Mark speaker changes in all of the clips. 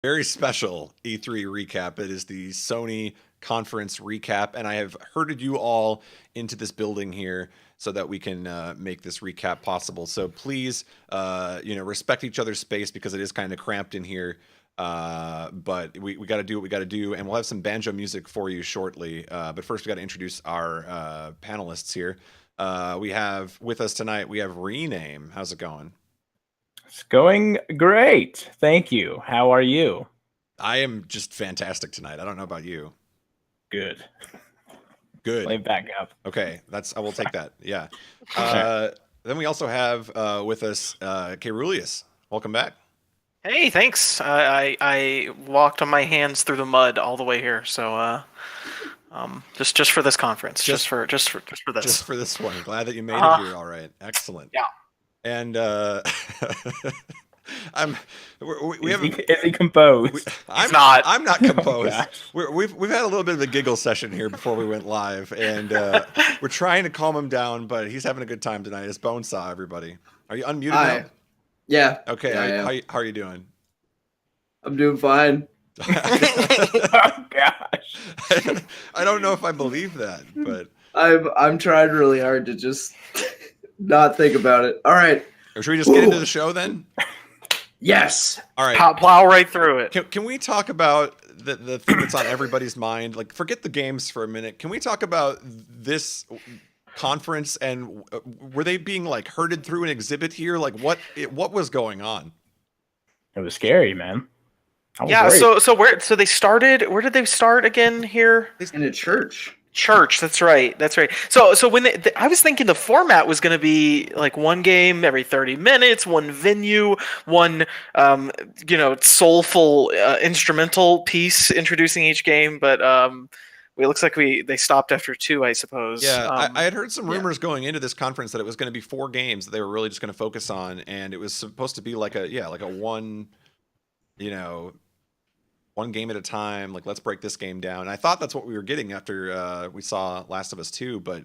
Speaker 1: Very special E3 recap. It is the Sony conference recap, and I have herded you all into this building here so that we can make this recap possible. So please, respect each other's space because it is kind of cramped in here. But we got to do what we got to do, and we'll have some banjo music for you shortly. But first, we got to introduce our panelists here. We have with us tonight. We have Rename. How's it going?
Speaker 2: It's going great. Thank you. How are you?
Speaker 1: I am just fantastic tonight. I don't know about you.
Speaker 2: Good.
Speaker 1: Good.
Speaker 2: Let me back up.
Speaker 1: Okay, I will take that. Yeah.
Speaker 2: All right.
Speaker 1: Then we also have with us Caeruleus. Welcome back.
Speaker 3: Hey, thanks. I walked on my hands through the mud all the way here, so just for this conference, just for this.
Speaker 1: Just for this one. Glad that you made
Speaker 3: Uh,
Speaker 1: it here. All right. Excellent.
Speaker 3: yeah.
Speaker 1: And I'm we have
Speaker 2: Is he composed?
Speaker 1: I'm
Speaker 3: not.
Speaker 1: I'm not composed.
Speaker 2: gosh.
Speaker 1: We've had a little bit of a giggle session here before we went live, and we're trying to calm him down, but he's having a good time tonight. It's Bonesaw, everybody. Are you unmuted
Speaker 4: Hi.
Speaker 1: now?
Speaker 4: Yeah.
Speaker 1: Okay.
Speaker 4: Yeah, I am.
Speaker 1: How are you doing?
Speaker 4: I'm doing fine.
Speaker 2: Oh gosh.
Speaker 1: I don't know if I believe that, but
Speaker 4: I'm trying really hard to just not think about it. All right.
Speaker 1: should we just get into the show then?
Speaker 4: Yes.
Speaker 1: All right.
Speaker 3: Plow right through it.
Speaker 1: Can we talk about the thing that's on everybody's mind? Like, forget the games for a minute. Can we talk about this conference and were they being like herded through an exhibit here? Like, what was going on?
Speaker 2: It was scary, man. I was
Speaker 3: Yeah.
Speaker 2: worried.
Speaker 3: So they started. Where did they start again? Here.
Speaker 4: In a church.
Speaker 3: Church. That's right. That's right. So when I was thinking the format was going to be like one game every 30 minutes, one venue, one soulful instrumental piece introducing each game, but it looks like they stopped after two, I suppose.
Speaker 1: Yeah, I had heard some
Speaker 4: yeah.
Speaker 1: rumors going into this conference that it was going to be 4 games that they were really just going to focus on, and it was supposed to be like a one, you know, one game at a time. Like, let's break this game down. And I thought that's what we were getting after we saw Last of Us 2, but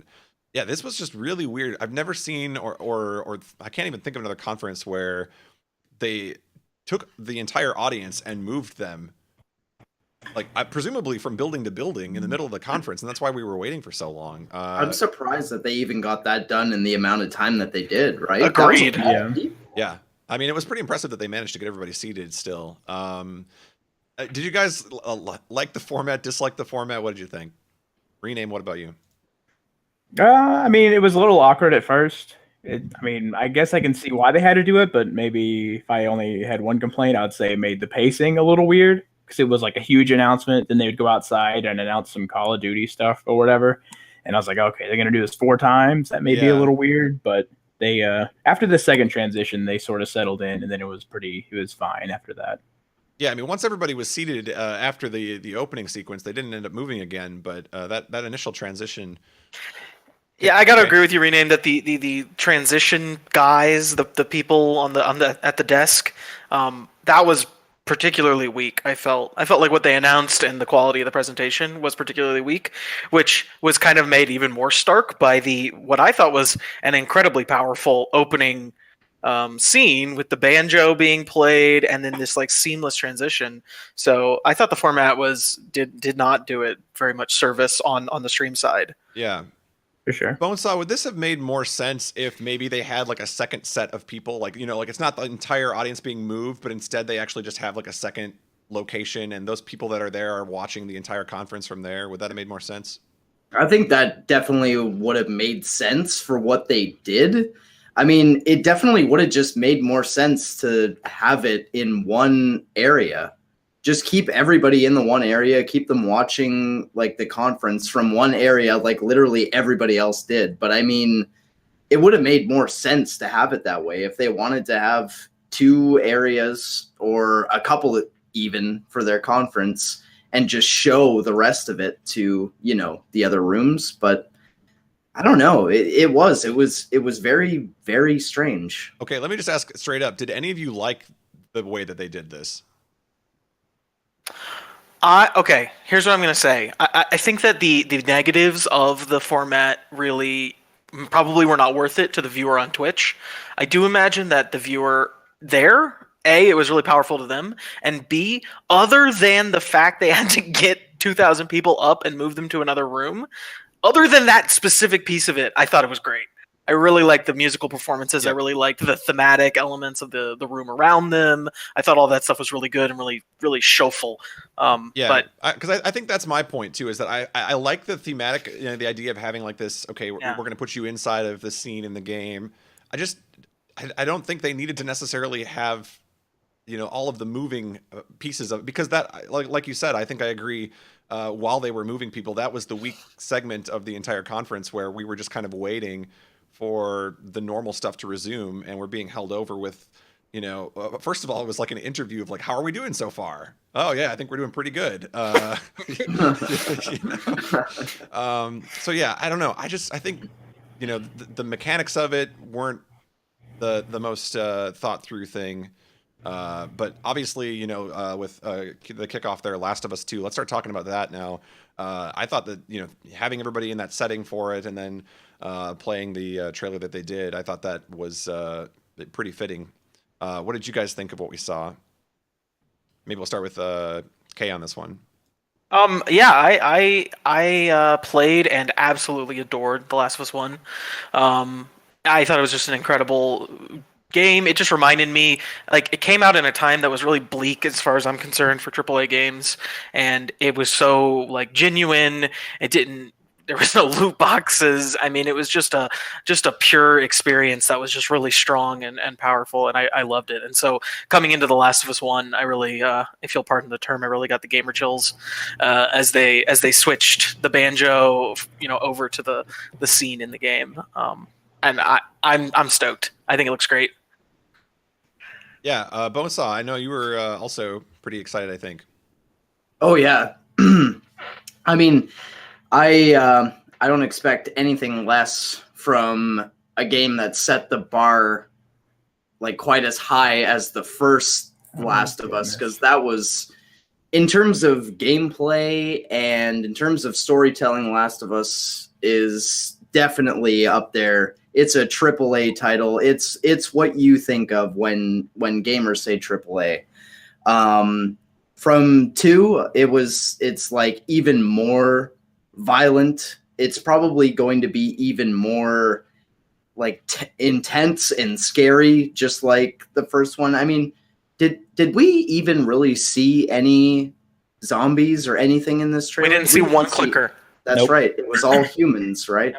Speaker 1: yeah, this was just really weird. I've never seen or I can't even think of another conference where they took the entire audience and moved them like presumably from building to building in the middle of the conference, and that's why we were waiting for so long.
Speaker 4: I'm surprised that they even got that done in the amount of time that they did, right?
Speaker 3: Agreed.
Speaker 1: Yeah, I mean, it was pretty impressive that they managed to get everybody seated still. Did you guys like the format, dislike the format? What did you think? Rename, what about you?
Speaker 2: I mean, it was a little awkward at first. I guess I can see why they had to do it, but maybe if I only had one complaint, I would say it made the pacing a little weird because it was like a huge announcement. Then they would go outside and announce some Call of Duty stuff or whatever. And I was like, okay, they're going to do this 4 times. That may be a little weird, but they after the second transition, they sort of settled in, and then it was fine after that.
Speaker 1: Yeah, I mean, once everybody was seated after the opening sequence, they didn't end up moving again. But that initial transition.
Speaker 3: Yeah, I gotta agree with you, Rename, that the transition guys, the people on the at the desk, that was particularly weak. I felt like what they announced and the quality of the presentation was particularly weak, which was kind of made even more stark by what I thought was an incredibly powerful opening scene with the banjo being played and then this like seamless transition. So I thought the format did not do it very much service on the stream side.
Speaker 1: Yeah.
Speaker 2: For sure.
Speaker 1: Bonesaw, would this have made more sense if maybe they had like a second set of people, like, like it's not the entire audience being moved, but instead they actually just have like a second location and those people that are there are watching the entire conference from there? Would that have made more sense?
Speaker 4: I think that definitely would have made sense for what they did. I mean, it definitely would have just made more sense to have it in one area. Just keep everybody in the one area, keep them watching like the conference from one area, like literally everybody else did. But I mean, it would have made more sense to have it that way if they wanted to have 2 areas or a couple even for their conference and just show the rest of it to, the other rooms. But I don't know. It was very, very strange.
Speaker 1: Okay, let me just ask straight up. Did any of you like the way that they did this?
Speaker 3: Okay, here's what I'm going to say. I think that the negatives of the format really probably were not worth it to the viewer on Twitch. I do imagine that the viewer there A, it was really powerful to them, and B, other than the fact they had to get 2,000 people up and move them to another room, other than that specific piece of it, I thought it was great. I really liked the musical performances.
Speaker 1: Yep.
Speaker 3: I really liked the thematic elements of the room around them. I thought all that stuff was really good and really, really showful.
Speaker 1: Yeah, because I think that's my point too. Is that I like the thematic, the idea of having like this. Okay, we're going to put you inside of the scene in the game. I don't think they needed to necessarily have, all of the moving pieces of, because that, like you said, I think I agree. While they were moving people, that was the weak segment of the entire conference where we were just kind of waiting for the normal stuff to resume, and we're being held over with, first of all, it was like an interview of like, how are we doing so far? Oh yeah, I think we're doing pretty good. So yeah, I don't know. I think, the mechanics of it weren't the most thought through thing. But obviously, with the kickoff there, Last of Us 2, let's start talking about that now. I thought that, having everybody in that setting for it and then playing the trailer that they did, I thought that was pretty fitting. What did you guys think of what we saw? Maybe we'll start with Kay on this one.
Speaker 3: Yeah, I played and absolutely adored The Last of Us 1. I thought it was just an incredible game. It just reminded me, like, it came out in a time that was really bleak as far as I'm concerned for AAA games, and it was so like genuine. There was no loot boxes. I mean, it was just a pure experience that was just really strong and powerful, and I loved it. And so coming into The Last of Us 1, I really, if you'll pardon the term, I really got the gamer chills as they switched the banjo, over to the scene in the game. And I'm stoked. I think it looks great.
Speaker 1: Yeah, Bonesaw, I know you were also pretty excited, I think.
Speaker 4: Oh yeah. I mean, I don't expect anything less from a game that set the bar like quite as high as the first Last of Us, because that was, in terms of gameplay and in terms of storytelling, Last of Us is definitely up there. It's a AAA title. It's what you think of when gamers say AAA. From 2, it's like even more violent. It's probably going to be even more like intense and scary, just like the first one. I mean, did we even really see any zombies or anything in this trailer?
Speaker 3: We didn't see one clicker.
Speaker 4: That's
Speaker 2: Nope.
Speaker 4: right. It was all humans, right?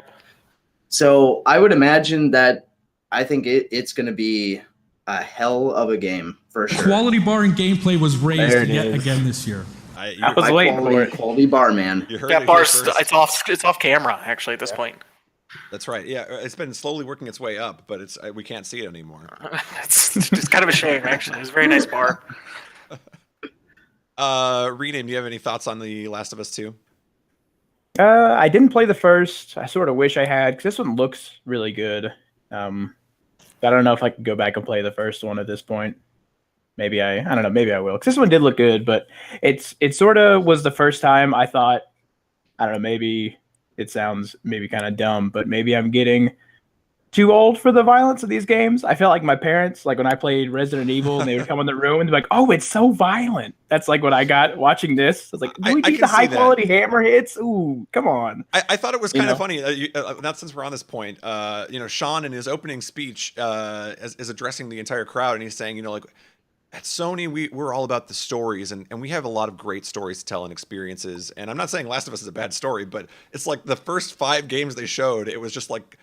Speaker 4: So I would imagine that I think it's going to be a hell of a game for sure.
Speaker 5: Quality bar and gameplay was raised
Speaker 2: There it
Speaker 5: yet
Speaker 2: is.
Speaker 5: again this year.
Speaker 2: I was waiting for it.
Speaker 4: Quality bar, man.
Speaker 1: You heard
Speaker 3: Yeah,
Speaker 1: it here
Speaker 3: bars.
Speaker 1: first.
Speaker 3: It's off camera actually at this point.
Speaker 1: That's right. Yeah, it's been slowly working its way up, but we can't see it anymore.
Speaker 3: It's kind of a shame actually. It was a very nice bar.
Speaker 1: Rename, do you have any thoughts on The Last of Us 2?
Speaker 2: I didn't play the first. I sort of wish I had, because this one looks really good. I don't know if I could go back and play the first one at this point. Maybe I don't know. Maybe I will, because this one did look good. But it sort of was the first time I thought, I don't know. Maybe it sounds maybe kind of dumb, but maybe I'm getting too old for the violence of these games. I felt like my parents, like when I played Resident Evil, and they would come in the room and be like, "Oh, it's so violent." That's like what I got watching this. I was like, "Do we
Speaker 1: I
Speaker 2: need
Speaker 1: can
Speaker 2: the high
Speaker 1: see that.
Speaker 2: quality hammer hits? Ooh, come on!"
Speaker 1: I thought it was kind
Speaker 2: You
Speaker 1: of funny. Not since we're on this point, Sean in his opening speech is addressing the entire crowd, and he's saying, like, at Sony, we're all about the stories, and we have a lot of great stories to tell and experiences. And I'm not saying Last of Us is a bad story, but it's like the first 5 games they showed, it was just like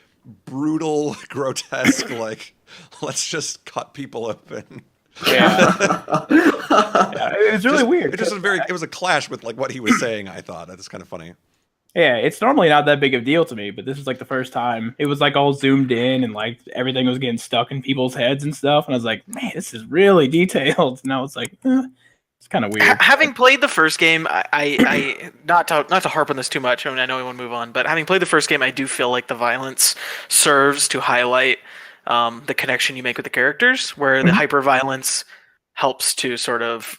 Speaker 1: brutal, grotesque, like, let's just cut people open.
Speaker 2: Yeah, it was really weird.
Speaker 1: It was a clash with like what he was saying. I thought that's kind of funny.
Speaker 2: Yeah, it's normally not that big of a deal to me, but this was like the first time it was like all zoomed in and like everything was getting stuck in people's heads and stuff. And I was like, man, this is really detailed. And I was like, it's kind of weird.
Speaker 3: Having played the first game, I not to harp on this too much. I mean, I know we want to move on, but having played the first game, I do feel like the violence serves to highlight the connection you make with the characters, where the hyper violence helps to sort of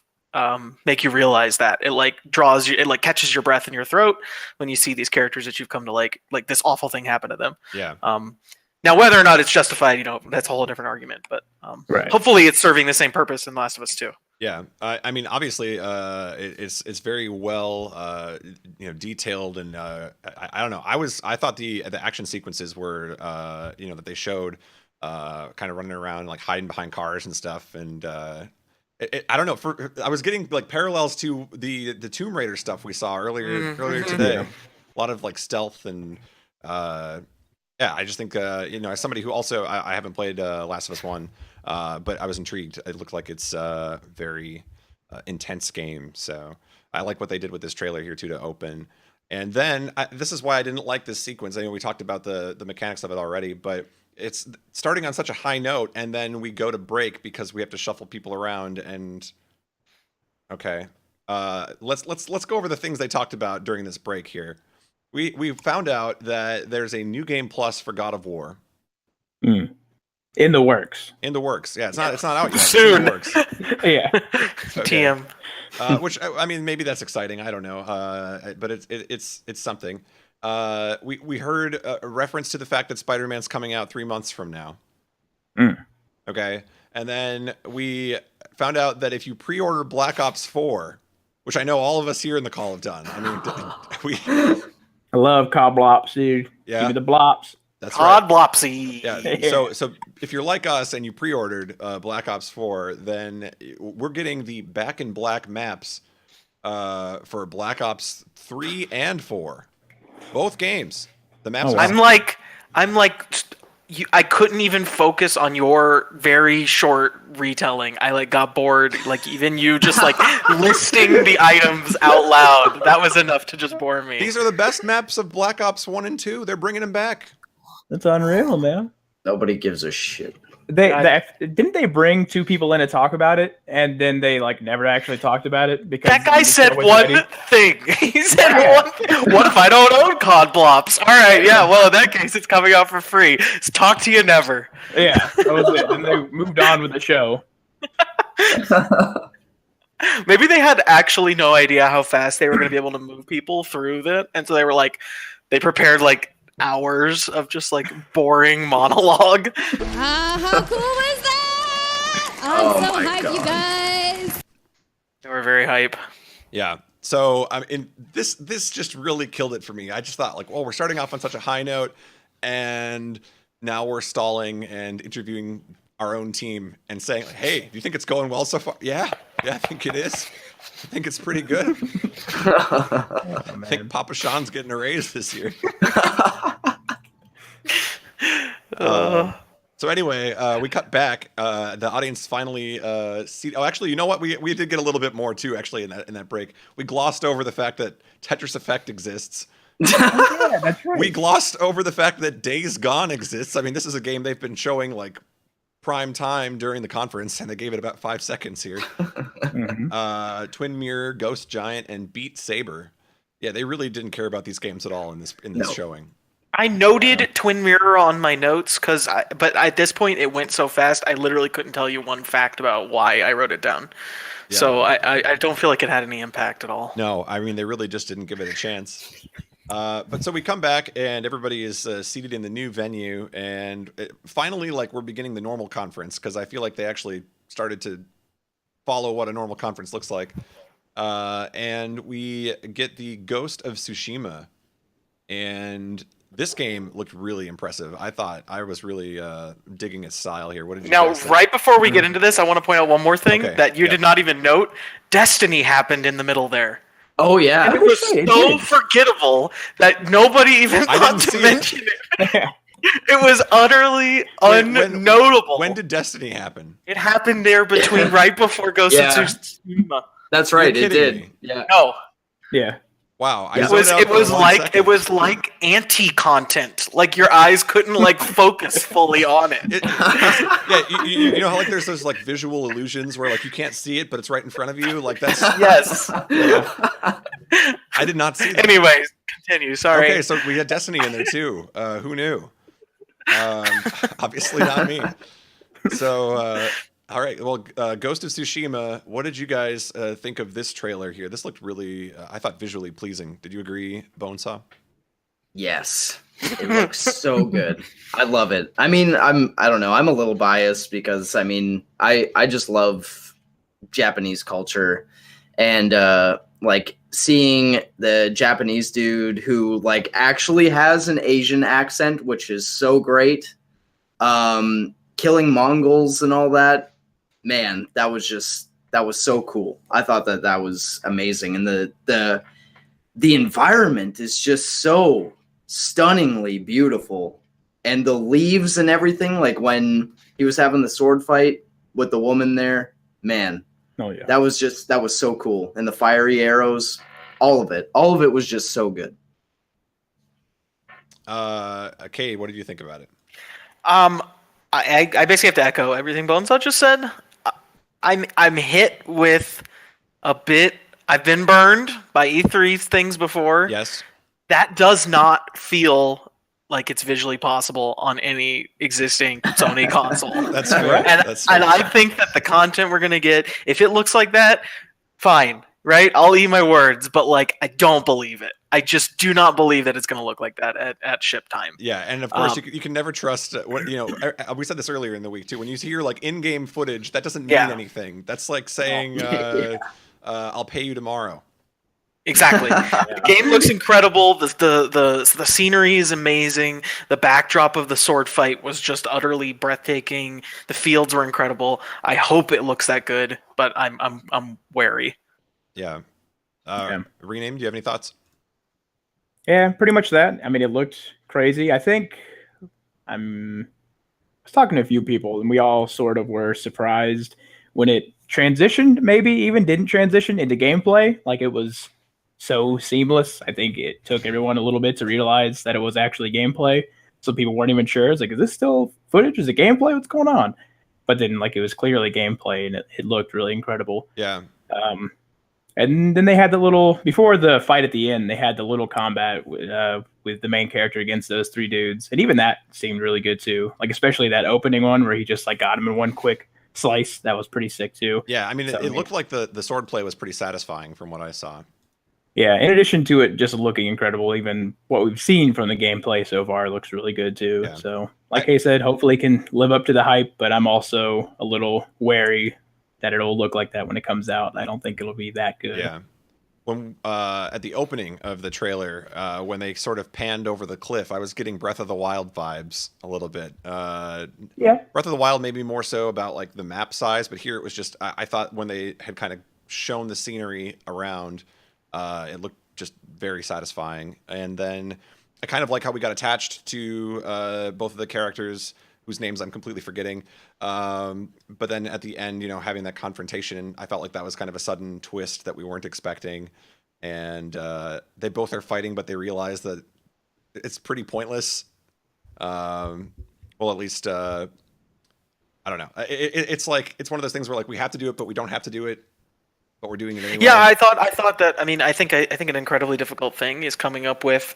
Speaker 3: make you realize that it like draws you, it like catches your breath in your throat when you see these characters that you've come to like this awful thing happen to them.
Speaker 1: Yeah.
Speaker 3: Now, whether or not it's justified, that's a whole different argument. But
Speaker 2: Right.
Speaker 3: hopefully, it's serving the same purpose in Last of Us 2.
Speaker 1: Yeah, I mean, obviously, it's very well, detailed, and I don't know. I thought the action sequences were, that they showed, kind of running around like hiding behind cars and stuff, and I don't know. I was getting like parallels to the Tomb Raider stuff we saw earlier today.
Speaker 2: Yeah.
Speaker 1: A lot of like stealth and yeah. I just think as somebody who also I haven't played Last of Us 1. But I was intrigued. It looked like it's a very intense game. So I like what they did with this trailer here too to open. And then this is why I didn't like this sequence. I know we talked about the mechanics of it already, but it's starting on such a high note, and then we go to break because we have to shuffle people around. And okay, let's go over the things they talked about during this break here. We found out that there's a new game plus for God of War.
Speaker 2: In the works.
Speaker 1: In the works. Yeah, it's not out yet.
Speaker 3: Soon.
Speaker 1: It's in the works.
Speaker 2: Yeah.
Speaker 1: Okay.
Speaker 3: TM.
Speaker 1: Which I mean, maybe that's exciting. I don't know. But it's something. We heard a reference to the fact that Spider-Man's coming out 3 months from now. Okay, and then we found out that if you pre-order Black Ops 4, which I know all of us here in the call have done. I mean,
Speaker 2: I love COD Blops, dude.
Speaker 1: Yeah.
Speaker 2: Give me the Blops.
Speaker 1: That's
Speaker 3: COD
Speaker 1: right.
Speaker 3: Blopsy.
Speaker 1: Yeah. So if you're like us and you pre-ordered Black Ops 4, then we're getting the Back in Black maps for Black Ops 3 and 4, both games. The maps.
Speaker 2: Oh, wow.
Speaker 3: I'm like, I couldn't even focus on your very short retelling. I like got bored. Like even you just like listing the items out loud. That was enough to just bore me.
Speaker 1: These are the best maps of Black Ops 1 and 2. They're bringing them back.
Speaker 2: That's unreal, man.
Speaker 4: Nobody gives a shit.
Speaker 2: Didn't they bring 2 people in to talk about it, and then they like never actually talked about it because
Speaker 3: That guy
Speaker 2: the
Speaker 3: said
Speaker 2: show was
Speaker 3: one
Speaker 2: ready?
Speaker 3: thing. He said one thing. What if I don't own COD Blops? All right, yeah. Well, in that case, it's coming out for free. Talk to you never.
Speaker 2: Yeah, that was it. And they moved on with the show.
Speaker 3: Maybe they had actually no idea how fast they were going to be able to move people through that, and so they were like, they prepared like hours of just like boring monologue.
Speaker 6: How cool was that? I'm
Speaker 4: Oh
Speaker 6: so
Speaker 4: my
Speaker 6: hyped, you
Speaker 4: God.
Speaker 6: guys.
Speaker 3: They were very hype.
Speaker 1: Yeah. So I mean, this just really killed it for me. I just thought like, well, we're starting off on such a high note, and now we're stalling and interviewing our own team and saying, like, hey, do you think it's going well so far? Yeah, I think it is. I think it's pretty good. I think Papa Sean's getting a raise this year. So anyway, we cut back. The audience finally see. Oh, actually, you know what? We did get a little bit more too. Actually, in that break, we glossed over the fact that Tetris Effect exists.
Speaker 2: Yeah, that's right.
Speaker 1: We glossed over the fact that Days Gone exists. I mean, this is a game they've been showing like prime time during the conference, and they gave it about 5 seconds here. Twin Mirror, Ghost Giant, and Beat Saber. Yeah, they really didn't care about these games at all in this
Speaker 4: No.
Speaker 1: showing.
Speaker 3: I noted Twin Mirror on my notes but at this point it went so fast I literally couldn't tell you one fact about why I wrote it down.
Speaker 1: Yeah.
Speaker 3: So I don't feel like it had any impact at all.
Speaker 1: No, I mean, they really just didn't give it a chance. But so we come back and everybody is seated in the new venue, and finally, like, we're beginning the normal conference because I feel like they actually started to follow what a normal conference looks like. And we get the Ghost of Tsushima, and this game looked really impressive. I thought I was really digging its style here. What did you
Speaker 3: Now,
Speaker 1: guys think?
Speaker 3: right before we get into this, I want to point out one more thing
Speaker 1: Okay,
Speaker 3: that you
Speaker 1: yeah.
Speaker 3: did not even note. Destiny happened in the middle there.
Speaker 4: Oh yeah.
Speaker 3: And it was
Speaker 2: It
Speaker 3: so
Speaker 2: did.
Speaker 3: forgettable that nobody even
Speaker 1: I
Speaker 3: thought
Speaker 1: didn't
Speaker 3: to
Speaker 1: see it.
Speaker 3: mention it. It was utterly
Speaker 1: When-
Speaker 3: unnotable.
Speaker 1: When did Destiny happen?
Speaker 3: It happened there between right before Ghost
Speaker 4: Yeah.
Speaker 3: of Tsushima.
Speaker 4: That's right.
Speaker 1: You're
Speaker 4: It
Speaker 1: kidding
Speaker 4: did.
Speaker 1: me.
Speaker 4: Yeah.
Speaker 3: No,
Speaker 2: Yeah.
Speaker 1: Wow, I
Speaker 4: Yeah.
Speaker 1: zoned out
Speaker 3: it
Speaker 1: for
Speaker 3: was
Speaker 1: 1
Speaker 3: like
Speaker 1: second.
Speaker 3: it was like anti-content. Like your eyes couldn't like focus fully on it.
Speaker 1: Yeah, you know how like there's those like visual illusions where like you can't see it, but it's right in front of you. Like that's
Speaker 3: Yes.
Speaker 1: I did not see that.
Speaker 3: Anyways, continue. Sorry.
Speaker 1: Okay, so we had Destiny in there too. Who knew? Obviously not me. So, all right. Well, Ghost of Tsushima. What did you guys think of this trailer here? This looked really, I thought, visually pleasing. Did you agree, Bonesaw?
Speaker 4: Yes. It looks so good. I love it. I mean, I don't know. I'm a little biased because I mean, I just love Japanese culture and like seeing the Japanese dude who like actually has an Asian accent, which is so great. Killing Mongols and all that. Man, that was so cool. I thought that was amazing, and the environment is just so stunningly beautiful, and the leaves and everything. Like when he was having the sword fight with the woman there, man,
Speaker 2: Oh yeah.
Speaker 4: that was so cool, and the fiery arrows, all of it was just so good.
Speaker 1: Kay, what did you think about it?
Speaker 3: I basically have to echo everything Bonesaw just said. I'm hit with a bit. I've been burned by E3 things before.
Speaker 1: Yes.
Speaker 3: That does not feel like it's visually possible on any existing Sony console.
Speaker 1: That's fair.
Speaker 3: And,
Speaker 1: That's fair.
Speaker 3: and I think that the content we're gonna get, if it looks like that, fine, right? I'll eat my words, but like I don't believe it. I just do not believe that it's gonna look like that at ship time.
Speaker 1: Yeah, and of course you can never trust what we said this earlier in the week too. When you hear like in-game footage, that doesn't mean anything. That's like saying I'll pay you tomorrow.
Speaker 3: Exactly. The game looks incredible. The scenery is amazing. The backdrop of the sword fight was just utterly breathtaking. The fields were incredible. I hope it looks that good, but I'm wary.
Speaker 1: Yeah. Rename, do you have any thoughts?
Speaker 2: Yeah, pretty much that. I mean, it looked crazy. I think I was talking to a few people, and we all sort of were surprised when it transitioned, maybe even didn't transition into gameplay. Like it was so seamless. I think it took everyone a little bit to realize that it was actually gameplay. So people weren't even sure. It's like, is this still footage? Is it gameplay? What's going on? But then, like, it was clearly gameplay, and it looked really incredible.
Speaker 1: Yeah.
Speaker 2: And then they had the little, before the fight at the end, they had the little combat with the main character against those three dudes. And even that seemed really good too. Like, especially that opening one where he just like got him in one quick slice. That was pretty sick too.
Speaker 1: Yeah, I mean, it looked like the sword play was pretty satisfying from what I saw.
Speaker 2: Yeah, in addition to it just looking incredible, even what we've seen from the gameplay so far looks really good too.
Speaker 1: Yeah.
Speaker 2: So, like I said, hopefully it can live up to the hype, but I'm also a little wary that it'll look like that when it comes out. I don't think it'll be that good.
Speaker 1: Yeah. When at the opening of the trailer, when they sort of panned over the cliff, I was getting Breath of the Wild vibes a little bit.
Speaker 2: Yeah.
Speaker 1: Breath of the Wild maybe more so about like the map size, but here it was just I thought when they had kind of shown the scenery around, it looked just very satisfying. And then I kind of like how we got attached to both of the characters whose names I'm completely forgetting. But then at the end, having that confrontation, I felt like that was kind of a sudden twist that we weren't expecting. And they both are fighting, but they realize that it's pretty pointless. Well, at least, I don't know. It's like, it's one of those things where like we have to do it, but we don't have to do it. But we're doing it anyway.
Speaker 3: Yeah, I thought that. I mean, I think an incredibly difficult thing is coming up with,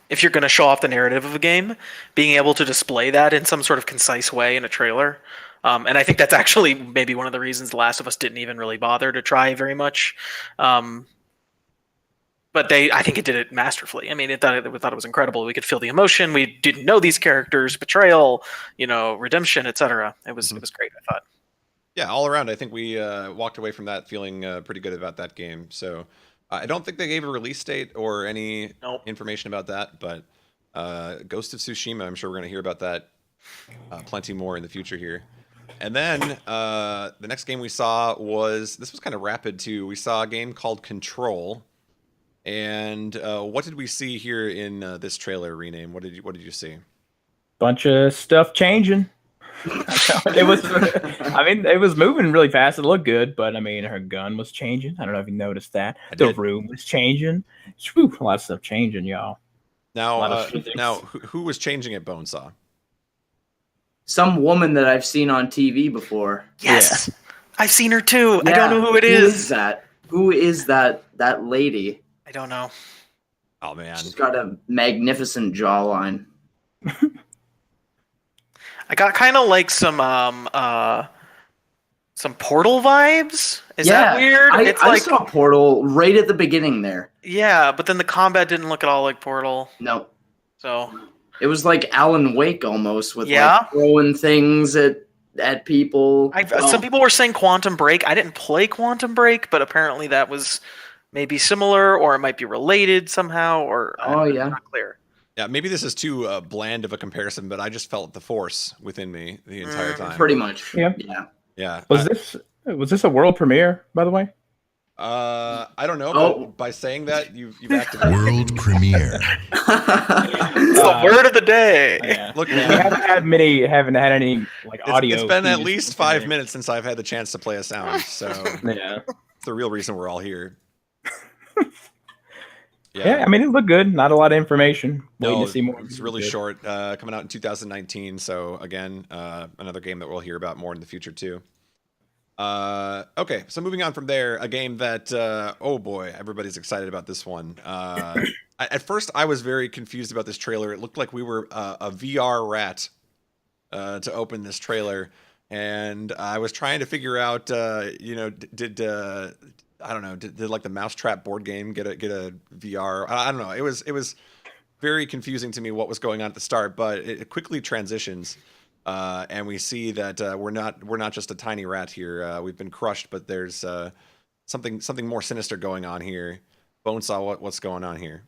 Speaker 3: if you're going to show off the narrative of a game, being able to display that in some sort of concise way in a trailer. And I think that's actually maybe one of the reasons The Last of Us didn't even really bother to try very much. But I think it did it masterfully. I mean, we thought it was incredible. We could feel the emotion. We didn't know these characters, betrayal, redemption, etc. It was great, I thought.
Speaker 1: Yeah, all around, I think we walked away from that feeling pretty good about that game. So I don't think they gave a release date or any information about that, but Ghost of Tsushima, I'm sure we're going to hear about that plenty more in the future here. And then the next game we saw this was kind of rapid too. We saw a game called Control. And what did we see here in this trailer, Rename? What did you see?
Speaker 2: Bunch of stuff changing. It was moving really fast. It looked good, but I mean, her gun was changing. I don't know if you noticed that. The room was changing. Whew, a lot of stuff changing, y'all.
Speaker 1: Now, who was changing it, Bonesaw?
Speaker 4: Some woman that I've seen on TV before.
Speaker 3: Yes, yeah. I've seen her too.
Speaker 4: Yeah.
Speaker 3: I don't know who it is.
Speaker 4: Who is that? Who is that lady?
Speaker 3: I don't know.
Speaker 1: Oh man,
Speaker 4: she's got a magnificent jawline.
Speaker 3: I got kind of like some some Portal vibes. Is that weird?
Speaker 4: I saw Portal right at the beginning there.
Speaker 3: Yeah, but then the combat didn't look at all like Portal.
Speaker 4: No.
Speaker 3: So
Speaker 4: it was like Alan Wake almost with like throwing things at people.
Speaker 3: Some people were saying Quantum Break. I didn't play Quantum Break, but apparently that was maybe similar, or it might be related somehow, or not clear.
Speaker 1: Yeah, maybe this is too bland of a comparison, but I just felt the force within me the entire time.
Speaker 4: Pretty much.
Speaker 2: Yeah.
Speaker 1: Yeah.
Speaker 2: Was this a world premiere, by the way?
Speaker 1: I don't know, but by saying that, you've activated
Speaker 5: World premiere.
Speaker 3: It's the word of the day.
Speaker 2: Yeah.
Speaker 1: Look,
Speaker 2: we haven't had any like audio.
Speaker 1: It's been at least 5 minutes since I've had the chance to play a sound, so
Speaker 2: yeah,
Speaker 1: it's the real reason we're all here.
Speaker 2: Yeah, I mean, it looked good. Not a lot of information. Waiting to see more.
Speaker 1: It's really short. Coming out in 2019, so again, another game that we'll hear about more in the future too. Okay, so moving on from there, a game that oh boy, everybody's excited about this one. At first, I was very confused about this trailer. It looked like we were a VR rat to open this trailer, and I was trying to figure out, did I don't know, did like the Mousetrap board game get a VR? I don't know. It was very confusing to me what was going on at the start, but it quickly transitions. And we see that we're not just a tiny rat here. We've been crushed, but there's something more sinister going on here. Bonesaw, what's going on here?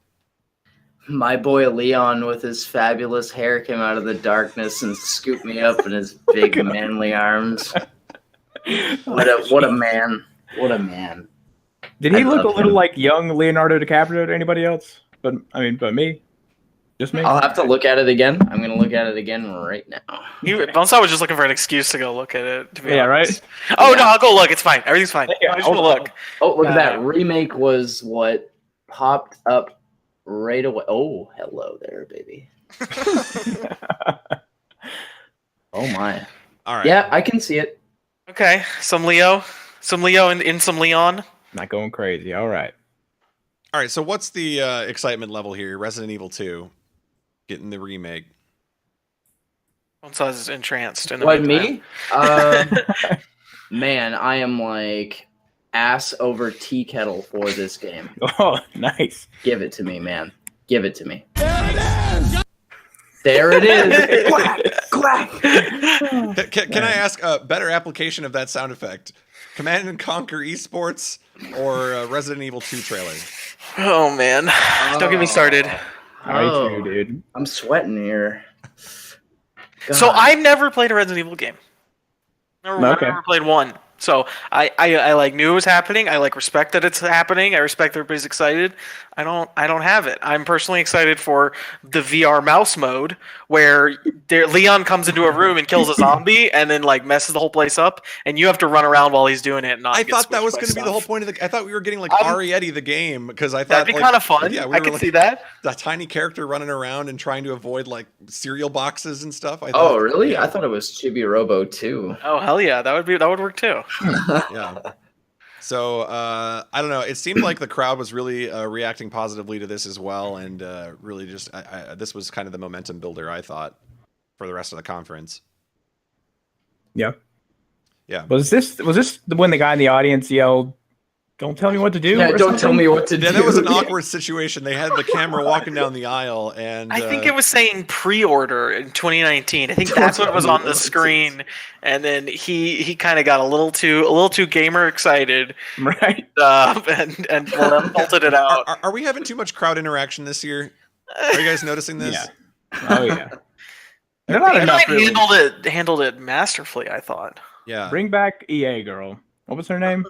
Speaker 4: My boy Leon with his fabulous hair came out of the darkness and scooped me up in his big manly arms. What a man! What a man!
Speaker 2: Did he look a little like young Leonardo DiCaprio to anybody else? But me. Just me?
Speaker 4: I'll have to look at it again. I'm going to look at it again right now.
Speaker 3: Bonesaw was just looking for an excuse to go look at it. To be honest.
Speaker 2: Right?
Speaker 3: Oh, no, I'll go look. It's fine. Everything's fine.
Speaker 2: Yeah,
Speaker 3: I just want to look.
Speaker 4: Oh, look at that. Remake was what popped up right away. Oh, hello there, baby. Oh, my.
Speaker 1: All right.
Speaker 4: Yeah, I can see it.
Speaker 3: Okay, some Leo and some Leon.
Speaker 2: Not going crazy. All right.
Speaker 1: All right, so what's the excitement level here? Resident Evil 2 getting the remake.
Speaker 3: Bonesaw is entranced. In the
Speaker 4: What,
Speaker 3: meantime.
Speaker 4: me? Man, I am like ass over tea kettle for this game.
Speaker 2: Oh, nice.
Speaker 4: Give it to me, man. Give it to me. There it is. Quack, quack.
Speaker 1: Can I ask a better application of that sound effect? Command and Conquer Esports or Resident Evil 2 trailer?
Speaker 3: Oh, man. Don't get me started.
Speaker 2: Oh, too, dude.
Speaker 4: I'm sweating here. God.
Speaker 3: So I've never played a Resident Evil game. Never played one. So I like knew it was happening. I like respect that it's happening. I respect that everybody's excited. I don't have it. I'm personally excited for the VR mouse mode where Leon comes into a room and kills a zombie and then like messes the whole place up, and you have to run around while he's doing it. And not
Speaker 1: I
Speaker 3: get
Speaker 1: thought that was
Speaker 3: switched by
Speaker 1: going to be the whole point of the. I thought we were getting like Arietti the game because I thought
Speaker 3: that'd be kind of fun.
Speaker 1: Yeah,
Speaker 3: I can see that.
Speaker 1: A tiny character running around and trying to avoid like cereal boxes and stuff.
Speaker 4: Oh, really? I thought it was Chibi Robo too.
Speaker 3: Oh hell yeah, that would work too.
Speaker 1: Yeah. So I don't know. It seemed like the crowd was really reacting positively to this as well, and really just this was kind of the momentum builder, I thought, for the rest of the conference.
Speaker 2: Yeah.
Speaker 1: Yeah.
Speaker 2: Was this when the guy in the audience yelled, "Don't tell me what to do"?
Speaker 4: Yeah, don't tell me what to do.
Speaker 1: Yeah, that was an awkward situation. They had the camera walking down the aisle, and
Speaker 3: I think it was saying pre-order in 2019. I think that's what was on the screen, and then he kind of got a little too gamer excited,
Speaker 2: right?
Speaker 3: And bolted it out.
Speaker 1: Are we having too much crowd interaction this year? Are you guys noticing this?
Speaker 2: Yeah. Oh yeah. They're not enough. Really.
Speaker 3: Handled it masterfully, I thought.
Speaker 1: Yeah.
Speaker 2: Bring back EA girl. What was her name?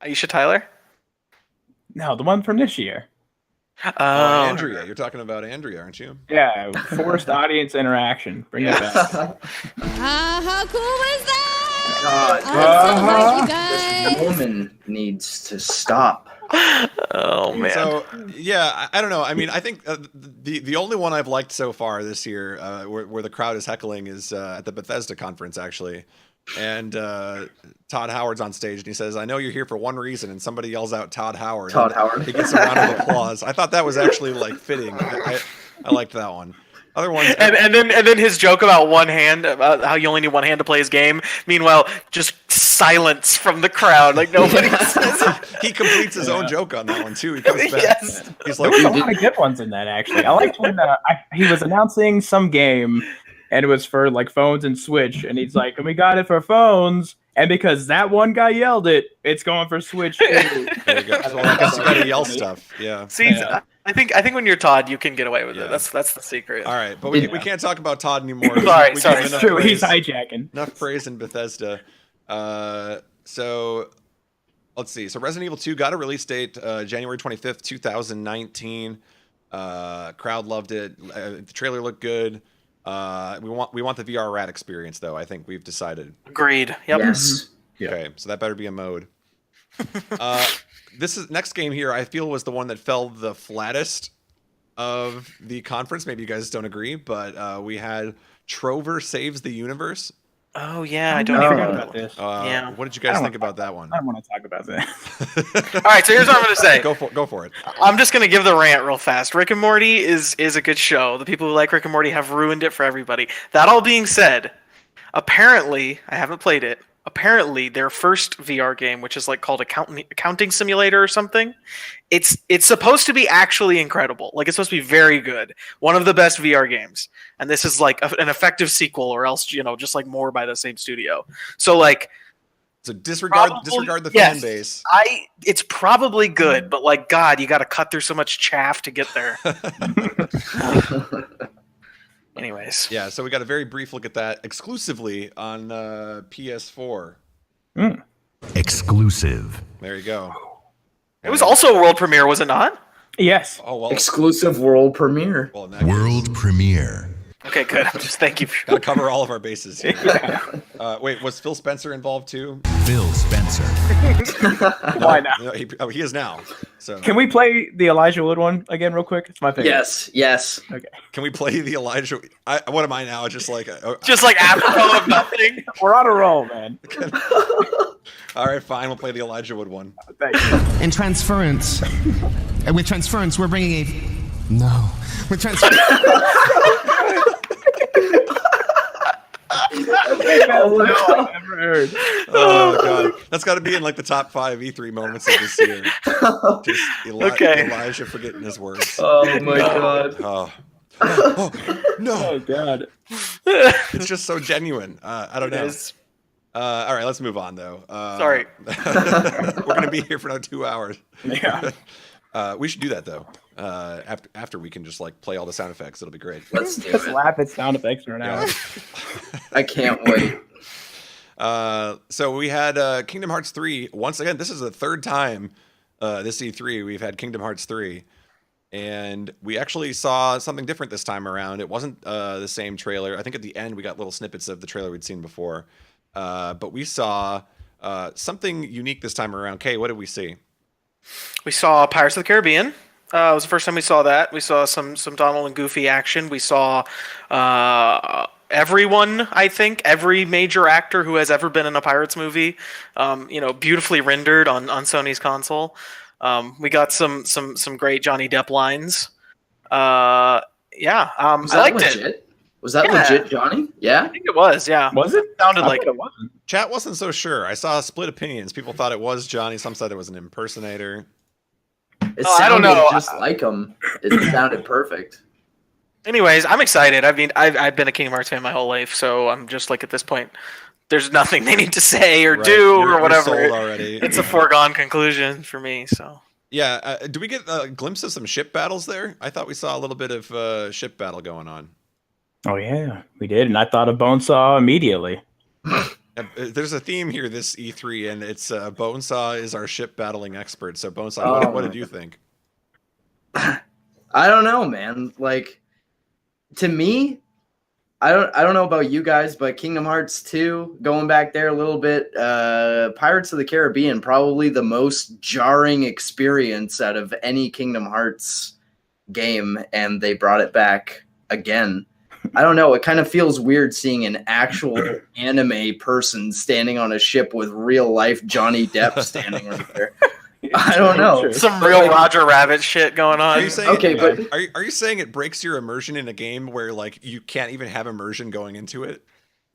Speaker 3: Aisha Tyler?
Speaker 2: No, the one from this year.
Speaker 3: Oh,
Speaker 1: Andrea. You're talking about Andrea, aren't you?
Speaker 2: Yeah, forced audience interaction. Bring it back.
Speaker 6: How cool was that?
Speaker 4: God,
Speaker 6: I'm so glad you
Speaker 4: this
Speaker 6: guys.
Speaker 4: woman needs to stop.
Speaker 3: Oh man.
Speaker 1: So yeah, I don't know. I mean, I think the only one I've liked so far this year, where the crowd is heckling, is at the Bethesda conference actually. And Todd Howard's on stage and he says, "I know you're here for one reason," and somebody yells out Todd Howard.
Speaker 4: Todd Howard.
Speaker 1: He gets a round of applause. I thought that was actually like fitting. I liked that one. Other ones,
Speaker 3: and then his joke about one hand, about how you only need one hand to play his game. Meanwhile, just silence from the crowd. Like nobody says it.
Speaker 1: He completes his own joke on that one too. He comes back.
Speaker 3: Yes.
Speaker 1: He's
Speaker 2: There
Speaker 1: like,
Speaker 2: was a lot of good ones in that, actually. I liked when he was announcing some game, and it was for like phones and Switch, and he's like, "We got it for phones," and because that one guy yelled it, it's going for Switch too.
Speaker 1: there you go. Well, I guess you gotta yell stuff. Yeah.
Speaker 3: See,
Speaker 2: Yeah.
Speaker 3: I think when you're Todd, you can get away with
Speaker 1: Yeah.
Speaker 3: it. That's the secret.
Speaker 1: All right, but we can't talk about Todd anymore.
Speaker 3: Sorry,
Speaker 1: We
Speaker 3: sorry.
Speaker 1: give
Speaker 2: It's
Speaker 1: enough
Speaker 2: true. He's
Speaker 1: praise-
Speaker 2: hijacking.
Speaker 1: Enough praise in Bethesda. So let's see. So Resident Evil 2 got a release date, January 25th, 2019. Crowd loved it. The trailer looked good. We want the VR rat experience though. I think we've decided.
Speaker 3: Agreed. Yep.
Speaker 4: Yes.
Speaker 2: Yeah.
Speaker 1: Okay, so that better be a mode. This is next game here. I feel was the one that fell the flattest of the conference. Maybe you guys don't agree, but we had Trover Saves the Universe.
Speaker 3: Oh yeah, I
Speaker 2: I
Speaker 3: don't
Speaker 4: Oh.
Speaker 3: even
Speaker 2: forgot
Speaker 3: know.
Speaker 2: about this.
Speaker 3: Yeah.
Speaker 1: What did you
Speaker 2: I
Speaker 1: guys
Speaker 2: don't
Speaker 1: think about that one?
Speaker 2: I don't want to talk about that.
Speaker 3: All right, so here's what I'm gonna say.
Speaker 1: Go for it.
Speaker 3: I'm just gonna give the rant real fast. Rick and Morty is a good show. The people who like Rick and Morty have ruined it for everybody. That all being said, apparently I haven't played it. Apparently their first VR game, which is like called Accounting Simulator or something, it's supposed to be actually incredible. Like it's supposed to be very good. One of the best VR games. And this is like an effective sequel, or else just like more by the same studio. So like
Speaker 1: So disregard the fan
Speaker 3: yes.
Speaker 1: base.
Speaker 3: It's probably good, but like God, you got to cut through so much chaff to get there. Anyways,
Speaker 1: Yeah, so we got a very brief look at that exclusively on PS4.
Speaker 7: Exclusive.
Speaker 1: There you go.
Speaker 3: it was also a world premiere, was it not?
Speaker 2: Yes.
Speaker 1: Oh well.
Speaker 4: Exclusive world premiere.
Speaker 1: Well, in that case,
Speaker 7: World premiere.
Speaker 3: Okay, good. Thank you.
Speaker 1: gotta cover all of our bases here. Wait, was Phil Spencer involved too?
Speaker 7: Phil Spencer.
Speaker 2: Why not?
Speaker 1: No, he is now. So
Speaker 2: Can we play the Elijah Wood one again, real quick? It's my favorite.
Speaker 4: Yes.
Speaker 2: Okay.
Speaker 1: can we play the Elijah? What am I now? Just like
Speaker 3: Just like apropos of nothing.
Speaker 2: We're on a roll, man.
Speaker 1: all right, fine. We'll play the Elijah Wood one.
Speaker 2: Thank you.
Speaker 8: In transference, and with transference, we're bringing a no. With transference,
Speaker 2: I've never heard.
Speaker 1: Oh god, that's got to be in like the top 5 E3 moments of this year. Just
Speaker 3: Okay.
Speaker 1: Elijah forgetting his words.
Speaker 4: Oh my god.
Speaker 1: Oh. Oh, no,
Speaker 2: Oh god.
Speaker 1: it's just so genuine. I don't know.
Speaker 3: Is.
Speaker 1: All right, let's move on though.
Speaker 3: Sorry.
Speaker 1: We're gonna be here for another 2 hours.
Speaker 2: Yeah.
Speaker 1: We should do that though. After we can just like play all the sound effects, it'll be great.
Speaker 4: Let's do
Speaker 2: Just
Speaker 4: it.
Speaker 2: laugh at sound effects right now.
Speaker 4: I can't wait.
Speaker 1: So we had Kingdom Hearts 3 once again. This is the third time this E3 we've had Kingdom Hearts 3, and we actually saw something different this time around. It wasn't the same trailer. I think at the end we got little snippets of the trailer we'd seen before, but we saw something unique this time around. Kay, what did we see?
Speaker 3: We saw Pirates of the Caribbean. It was the first time we saw that. We saw some Donald and Goofy action. We saw everyone, I think, every major actor who has ever been in a Pirates movie, beautifully rendered on Sony's console. We got some great Johnny Depp lines. I
Speaker 4: Was that
Speaker 3: liked
Speaker 4: legit?
Speaker 3: it.
Speaker 4: Was that
Speaker 3: Yeah.
Speaker 4: legit, Johnny? Yeah.
Speaker 3: I think it was, yeah.
Speaker 2: Was it?
Speaker 3: Sounded
Speaker 2: I
Speaker 3: like
Speaker 2: thought it wasn't.
Speaker 1: Chat wasn't so sure. I saw split opinions. People thought it was Johnny. Some said it was an impersonator.
Speaker 4: It
Speaker 3: Oh, I don't
Speaker 4: sounded
Speaker 3: know.
Speaker 4: just like him. It sounded perfect.
Speaker 3: Anyways, I'm excited. I mean, I've been a Kingdom Hearts fan my whole life, so I'm just like at this point, there's nothing they need to say or
Speaker 1: Right.
Speaker 3: do
Speaker 1: You're
Speaker 3: or whatever.
Speaker 1: sold already.
Speaker 3: It's a foregone conclusion for me. So
Speaker 1: Yeah. Do we get a glimpse of some ship battles there? I thought we saw a little bit of ship battle going on.
Speaker 2: Oh yeah, we did, and I thought of Bonesaw immediately.
Speaker 1: There's a theme here this E3, and it's Bonesaw is our ship battling expert. So Bonesaw,
Speaker 4: Oh
Speaker 1: what
Speaker 4: my
Speaker 1: did you think?
Speaker 4: I don't know, man. Like, to me, I don't know about you guys, but Kingdom Hearts 2, going back there a little bit, Pirates of the Caribbean, probably the most jarring experience out of any Kingdom Hearts game, and they brought it back again. I don't know. It kind of feels weird seeing an actual anime person standing on a ship with real life Johnny Depp standing right there. I don't know.
Speaker 2: True.
Speaker 3: some real Roger Rabbit shit going on.
Speaker 1: Are you saying
Speaker 4: Okay, but
Speaker 1: are you saying it breaks your immersion in a game where like you can't even have immersion going into it?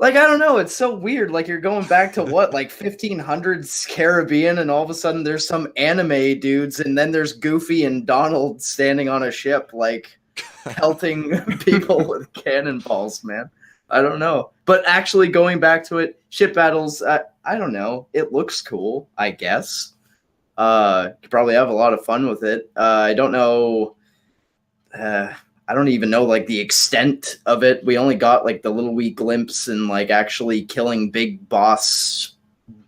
Speaker 4: Like, I don't know, it's so weird. Like, you're going back to what, like 1500s Caribbean, and all of a sudden there's some anime dudes, and then there's Goofy and Donald standing on a ship, like, pelting people with cannonballs, man. I don't know. But actually going back to it, ship battles, I don't know. It looks cool, I guess. You probably have a lot of fun with it. I don't know. I don't even know like the extent of it. We only got like the little wee glimpse and like actually killing big boss,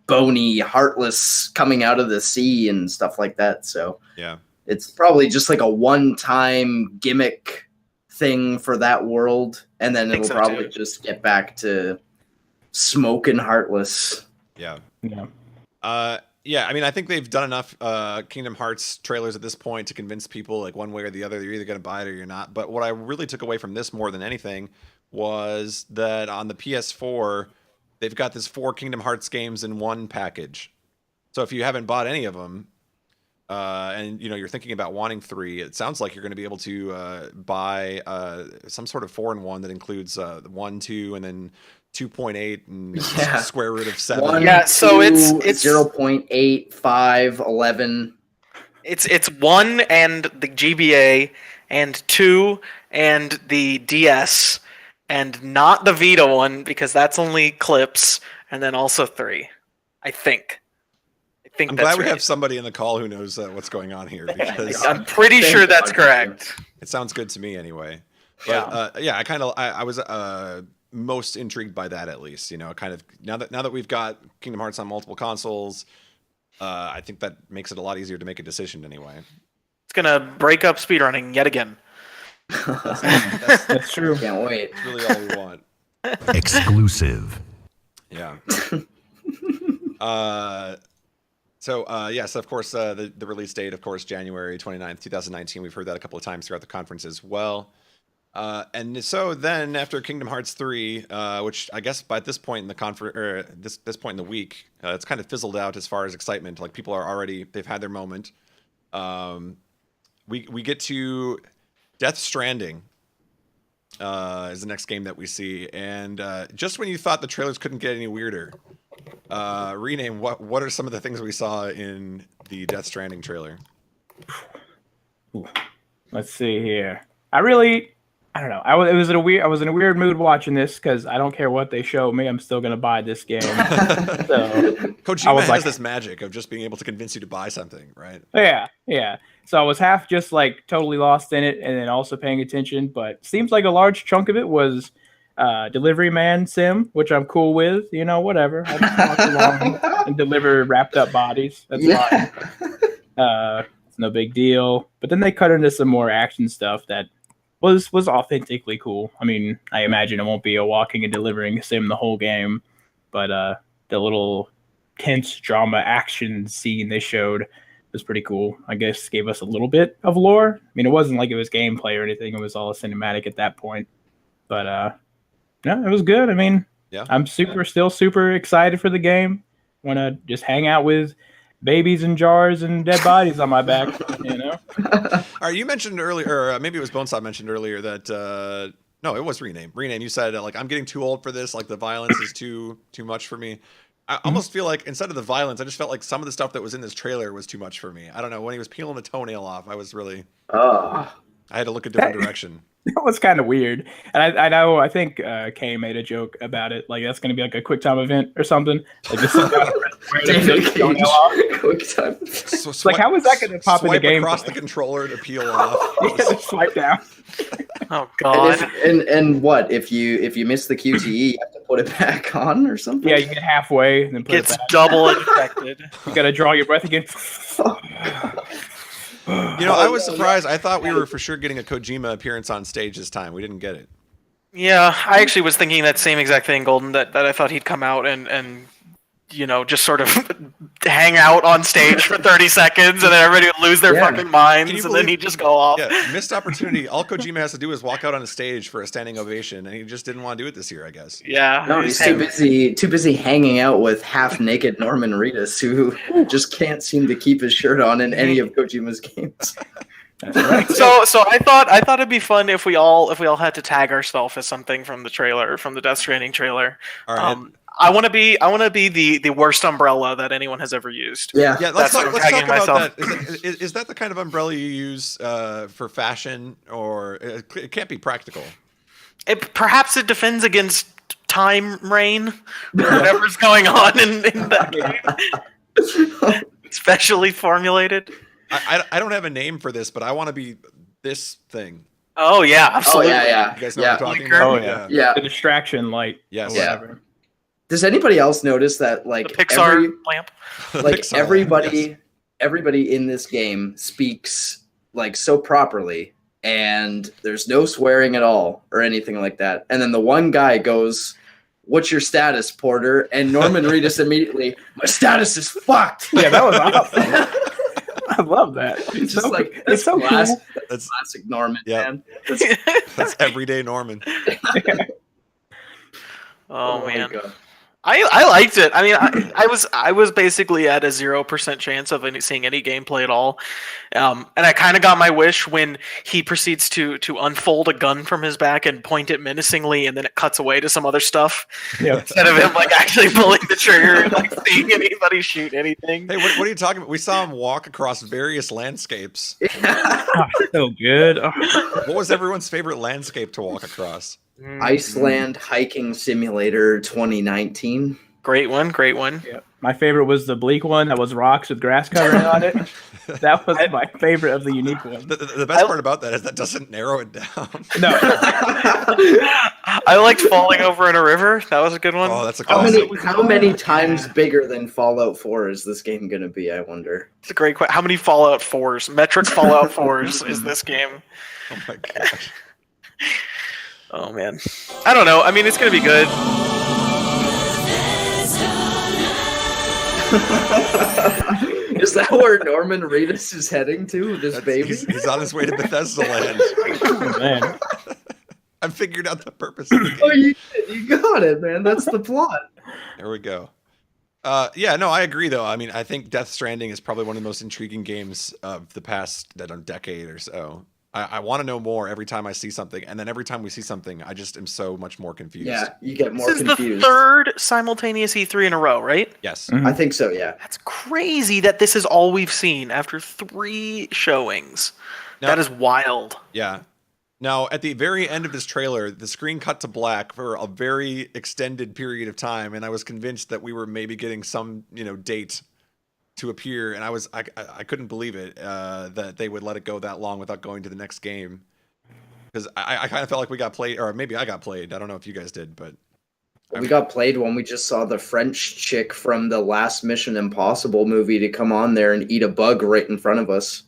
Speaker 4: bony, heartless coming out of the sea and stuff like that. So
Speaker 1: Yeah.
Speaker 4: it's probably just like a one-time gimmick thing for that world, and then it'll probably just get back to smoking heartless.
Speaker 1: Yeah.
Speaker 2: Yeah.
Speaker 1: Yeah, I mean, I think they've done enough Kingdom Hearts trailers at this point to convince people, like, one way or the other, you're either going to buy it or you're not. But what I really took away from this more than anything was that on the PS4, they've got this 4 Kingdom Hearts games in one package. So if you haven't bought any of them, and you're thinking about wanting 3, it sounds like you're going to be able to buy some sort of 4-in-1 that includes 1, 2, and then 2.8 and square root of 7.
Speaker 4: 1,
Speaker 3: Yeah, so
Speaker 4: 2,
Speaker 3: it's
Speaker 4: 0.8, 5, 11.
Speaker 3: It's 1 and the GBA, and 2 and the DS, and not the Vita one because that's only clips, and then also 3. I think
Speaker 1: I'm
Speaker 3: that's
Speaker 1: glad we
Speaker 3: right.
Speaker 1: have somebody in the call who knows what's going on here, because
Speaker 3: I'm pretty sure that's correct.
Speaker 1: it sounds good to me anyway. But I was most intrigued by that, at least. Kind of now that we've got Kingdom Hearts on multiple consoles, I think that makes it a lot easier to make a decision anyway.
Speaker 3: It's gonna break up speedrunning yet again.
Speaker 2: That's true.
Speaker 4: Can't wait.
Speaker 1: That's really all we want.
Speaker 7: Exclusive.
Speaker 1: Yeah. So of course, the release date, of course, January 29th, 2019. We've heard that a couple of times throughout the conference as well. And so then after Kingdom Hearts 3, which I guess by this point in the this point in the week, it's kind of fizzled out as far as excitement. Like, people are already, they've had their moment. We get to Death Stranding is the next game that we see. And just when you thought the trailers couldn't get any weirder, Rename, what are some of the things we saw in the Death Stranding trailer?
Speaker 2: Ooh. Let's see here. I don't know. I was in a weird mood watching this because I don't care what they show me. I'm still gonna buy this game. So
Speaker 1: Kojima has this magic of just being able to convince you to buy something, right?
Speaker 2: Yeah. So I was half just like totally lost in it, and then also paying attention. But seems like a large chunk of it was delivery man sim, which I'm cool with. Whatever. I just walk along and deliver wrapped up bodies. That's fine. It's no big deal. But then they cut into some more action stuff that was authentically cool. I mean, I imagine it won't be a walking and delivering sim the whole game, but the little tense drama action scene they showed was pretty cool. I guess gave us a little bit of lore. I mean, it wasn't like it was gameplay or anything. It was all cinematic at that point. But no, it was good. I mean,
Speaker 1: yeah,
Speaker 2: I'm still super excited for the game. Want to just hang out with babies in jars and dead bodies on my back,
Speaker 1: All right, you mentioned earlier, or maybe it was Bonesaw mentioned earlier that no, it was Rename. You said like, I'm getting too old for this. Like, the violence is too much for me. I almost feel like instead of the violence, I just felt like some of the stuff that was in this trailer was too much for me. I don't know, when he was peeling the toenail off, I was really I had to look a different direction.
Speaker 2: That was kind of weird. And I think Kay made a joke about it. Like, that's going to be like a quick time event or something. Like, just
Speaker 4: Quick time.
Speaker 1: So
Speaker 2: like, how is that going to pop in the game?
Speaker 1: Across the controller to peel off.
Speaker 2: Yeah, just swipe down.
Speaker 3: Oh God!
Speaker 4: And what if you miss the QTE? You have to put it back on or something.
Speaker 2: Yeah, you get halfway and then put
Speaker 3: Gets
Speaker 2: it back.
Speaker 3: double infected.
Speaker 2: You got to draw your breath again.
Speaker 1: I was surprised. I thought we were for sure getting a Kojima appearance on stage this time. We didn't get it.
Speaker 3: Yeah, I actually was thinking that same exact thing, Golden. That I thought he'd come out and just sort of hang out on stage for 30 seconds, and then everybody would lose their fucking minds, and then he'd just go off.
Speaker 1: Yeah, missed opportunity. All Kojima has to do is walk out on a stage for a standing ovation, and he just didn't want to do it this year, I guess.
Speaker 3: Yeah.
Speaker 4: No, he's too busy hanging out with half-naked Norman Reedus, who just can't seem to keep his shirt on in any of Kojima's games.
Speaker 2: That's right.
Speaker 3: So I thought it'd be fun if we all had to tag ourselves as something from the trailer, from the Death Stranding trailer.
Speaker 1: All right.
Speaker 3: I want to be the worst umbrella that anyone has ever used.
Speaker 4: Yeah.
Speaker 1: Yeah,
Speaker 3: That's what I'm
Speaker 1: let's talk
Speaker 3: tagging
Speaker 1: about
Speaker 3: myself.
Speaker 1: that. Is that the kind of umbrella you use for fashion, or it can't be practical?
Speaker 3: Perhaps it defends against time rain, or whatever's going on in that game. Specially formulated.
Speaker 1: I don't have a name for this, but I want to be this thing.
Speaker 3: Oh yeah,
Speaker 4: Oh
Speaker 3: absolutely.
Speaker 4: yeah.
Speaker 1: You guys know what I'm talking
Speaker 3: Blinker.
Speaker 1: about?
Speaker 2: Oh, yeah.
Speaker 4: Yeah.
Speaker 2: The distraction light.
Speaker 1: Yes.
Speaker 2: or
Speaker 4: Yeah.
Speaker 2: whatever.
Speaker 4: Does anybody else notice that
Speaker 3: The
Speaker 4: like
Speaker 3: Pixar lamp.
Speaker 4: like
Speaker 1: Pixar,
Speaker 4: everybody
Speaker 1: yes.
Speaker 4: everybody in this game speaks like so properly, and there's no swearing at all or anything like that, and then the one guy goes, "What's your status, Porter?" And Norman Reedus immediately, "My status is fucked."
Speaker 2: Yeah, that was awesome. I love that.
Speaker 4: It's just like
Speaker 2: it's
Speaker 4: that's
Speaker 2: so
Speaker 4: classic,
Speaker 2: cool.
Speaker 1: That's
Speaker 4: classic Norman,
Speaker 1: Yeah.
Speaker 4: man.
Speaker 1: that's everyday Norman.
Speaker 3: Oh
Speaker 4: my
Speaker 3: man.
Speaker 4: God.
Speaker 3: I liked it. I mean, I was basically at a 0% chance of seeing any gameplay at all, and I kind of got my wish when he proceeds to unfold a gun from his back and point it menacingly, and then it cuts away to some other stuff
Speaker 2: Yeah.
Speaker 3: instead of him like actually pulling the trigger and like seeing anybody shoot anything.
Speaker 1: Hey, what are you talking about? We saw him walk across various landscapes.
Speaker 2: Oh, so good. Oh.
Speaker 1: What was everyone's favorite landscape to walk across?
Speaker 4: Iceland Hiking Simulator 2019.
Speaker 3: Great one, great one.
Speaker 2: Yeah. My favorite was the bleak one that was rocks with grass covering on it. That was my favorite of the unique ones.
Speaker 1: The best part about that is that doesn't narrow it down.
Speaker 2: No.
Speaker 3: I liked falling over in a river. That was a good one.
Speaker 1: Oh, that's a
Speaker 4: How
Speaker 1: classic.
Speaker 4: many times bigger than Fallout 4 is this game gonna be, I wonder?
Speaker 3: It's a great question. How many Fallout 4s, metric Fallout 4s is this game?
Speaker 1: Oh my gosh.
Speaker 3: Oh man, I don't know. I mean, it's gonna be good.
Speaker 4: Is that where Norman Reedus is heading to? This baby?
Speaker 1: He's on his way to Bethesda land.
Speaker 2: Oh, man.
Speaker 1: I figured out the purpose of the game.
Speaker 4: Oh, you got it, man. That's the plot.
Speaker 1: There we go. Yeah, no, I agree though. I mean, I think Death Stranding is probably one of the most intriguing games of the past decade or so. I want to know more every time I see something, and then every time we see something, I just am so much more confused.
Speaker 4: Yeah, you get more
Speaker 3: This is
Speaker 4: confused.
Speaker 3: the third simultaneous E3 in a row, right?
Speaker 1: Yes.
Speaker 4: I think so, yeah.
Speaker 3: That's crazy that this is all we've seen after 3 showings.
Speaker 1: Now-
Speaker 3: That is wild.
Speaker 1: Yeah. Now, at the very end of this trailer, the screen cut to black for a very extended period of time, and I was convinced that we were maybe getting some, date to appear, and I couldn't believe it that they would let it go that long without going to the next game, because I kind of felt like we got played, or maybe I got played. I don't know if you guys did, but
Speaker 4: We got played when we just saw the French chick from the last Mission Impossible movie to come on there and eat a bug right in front of us.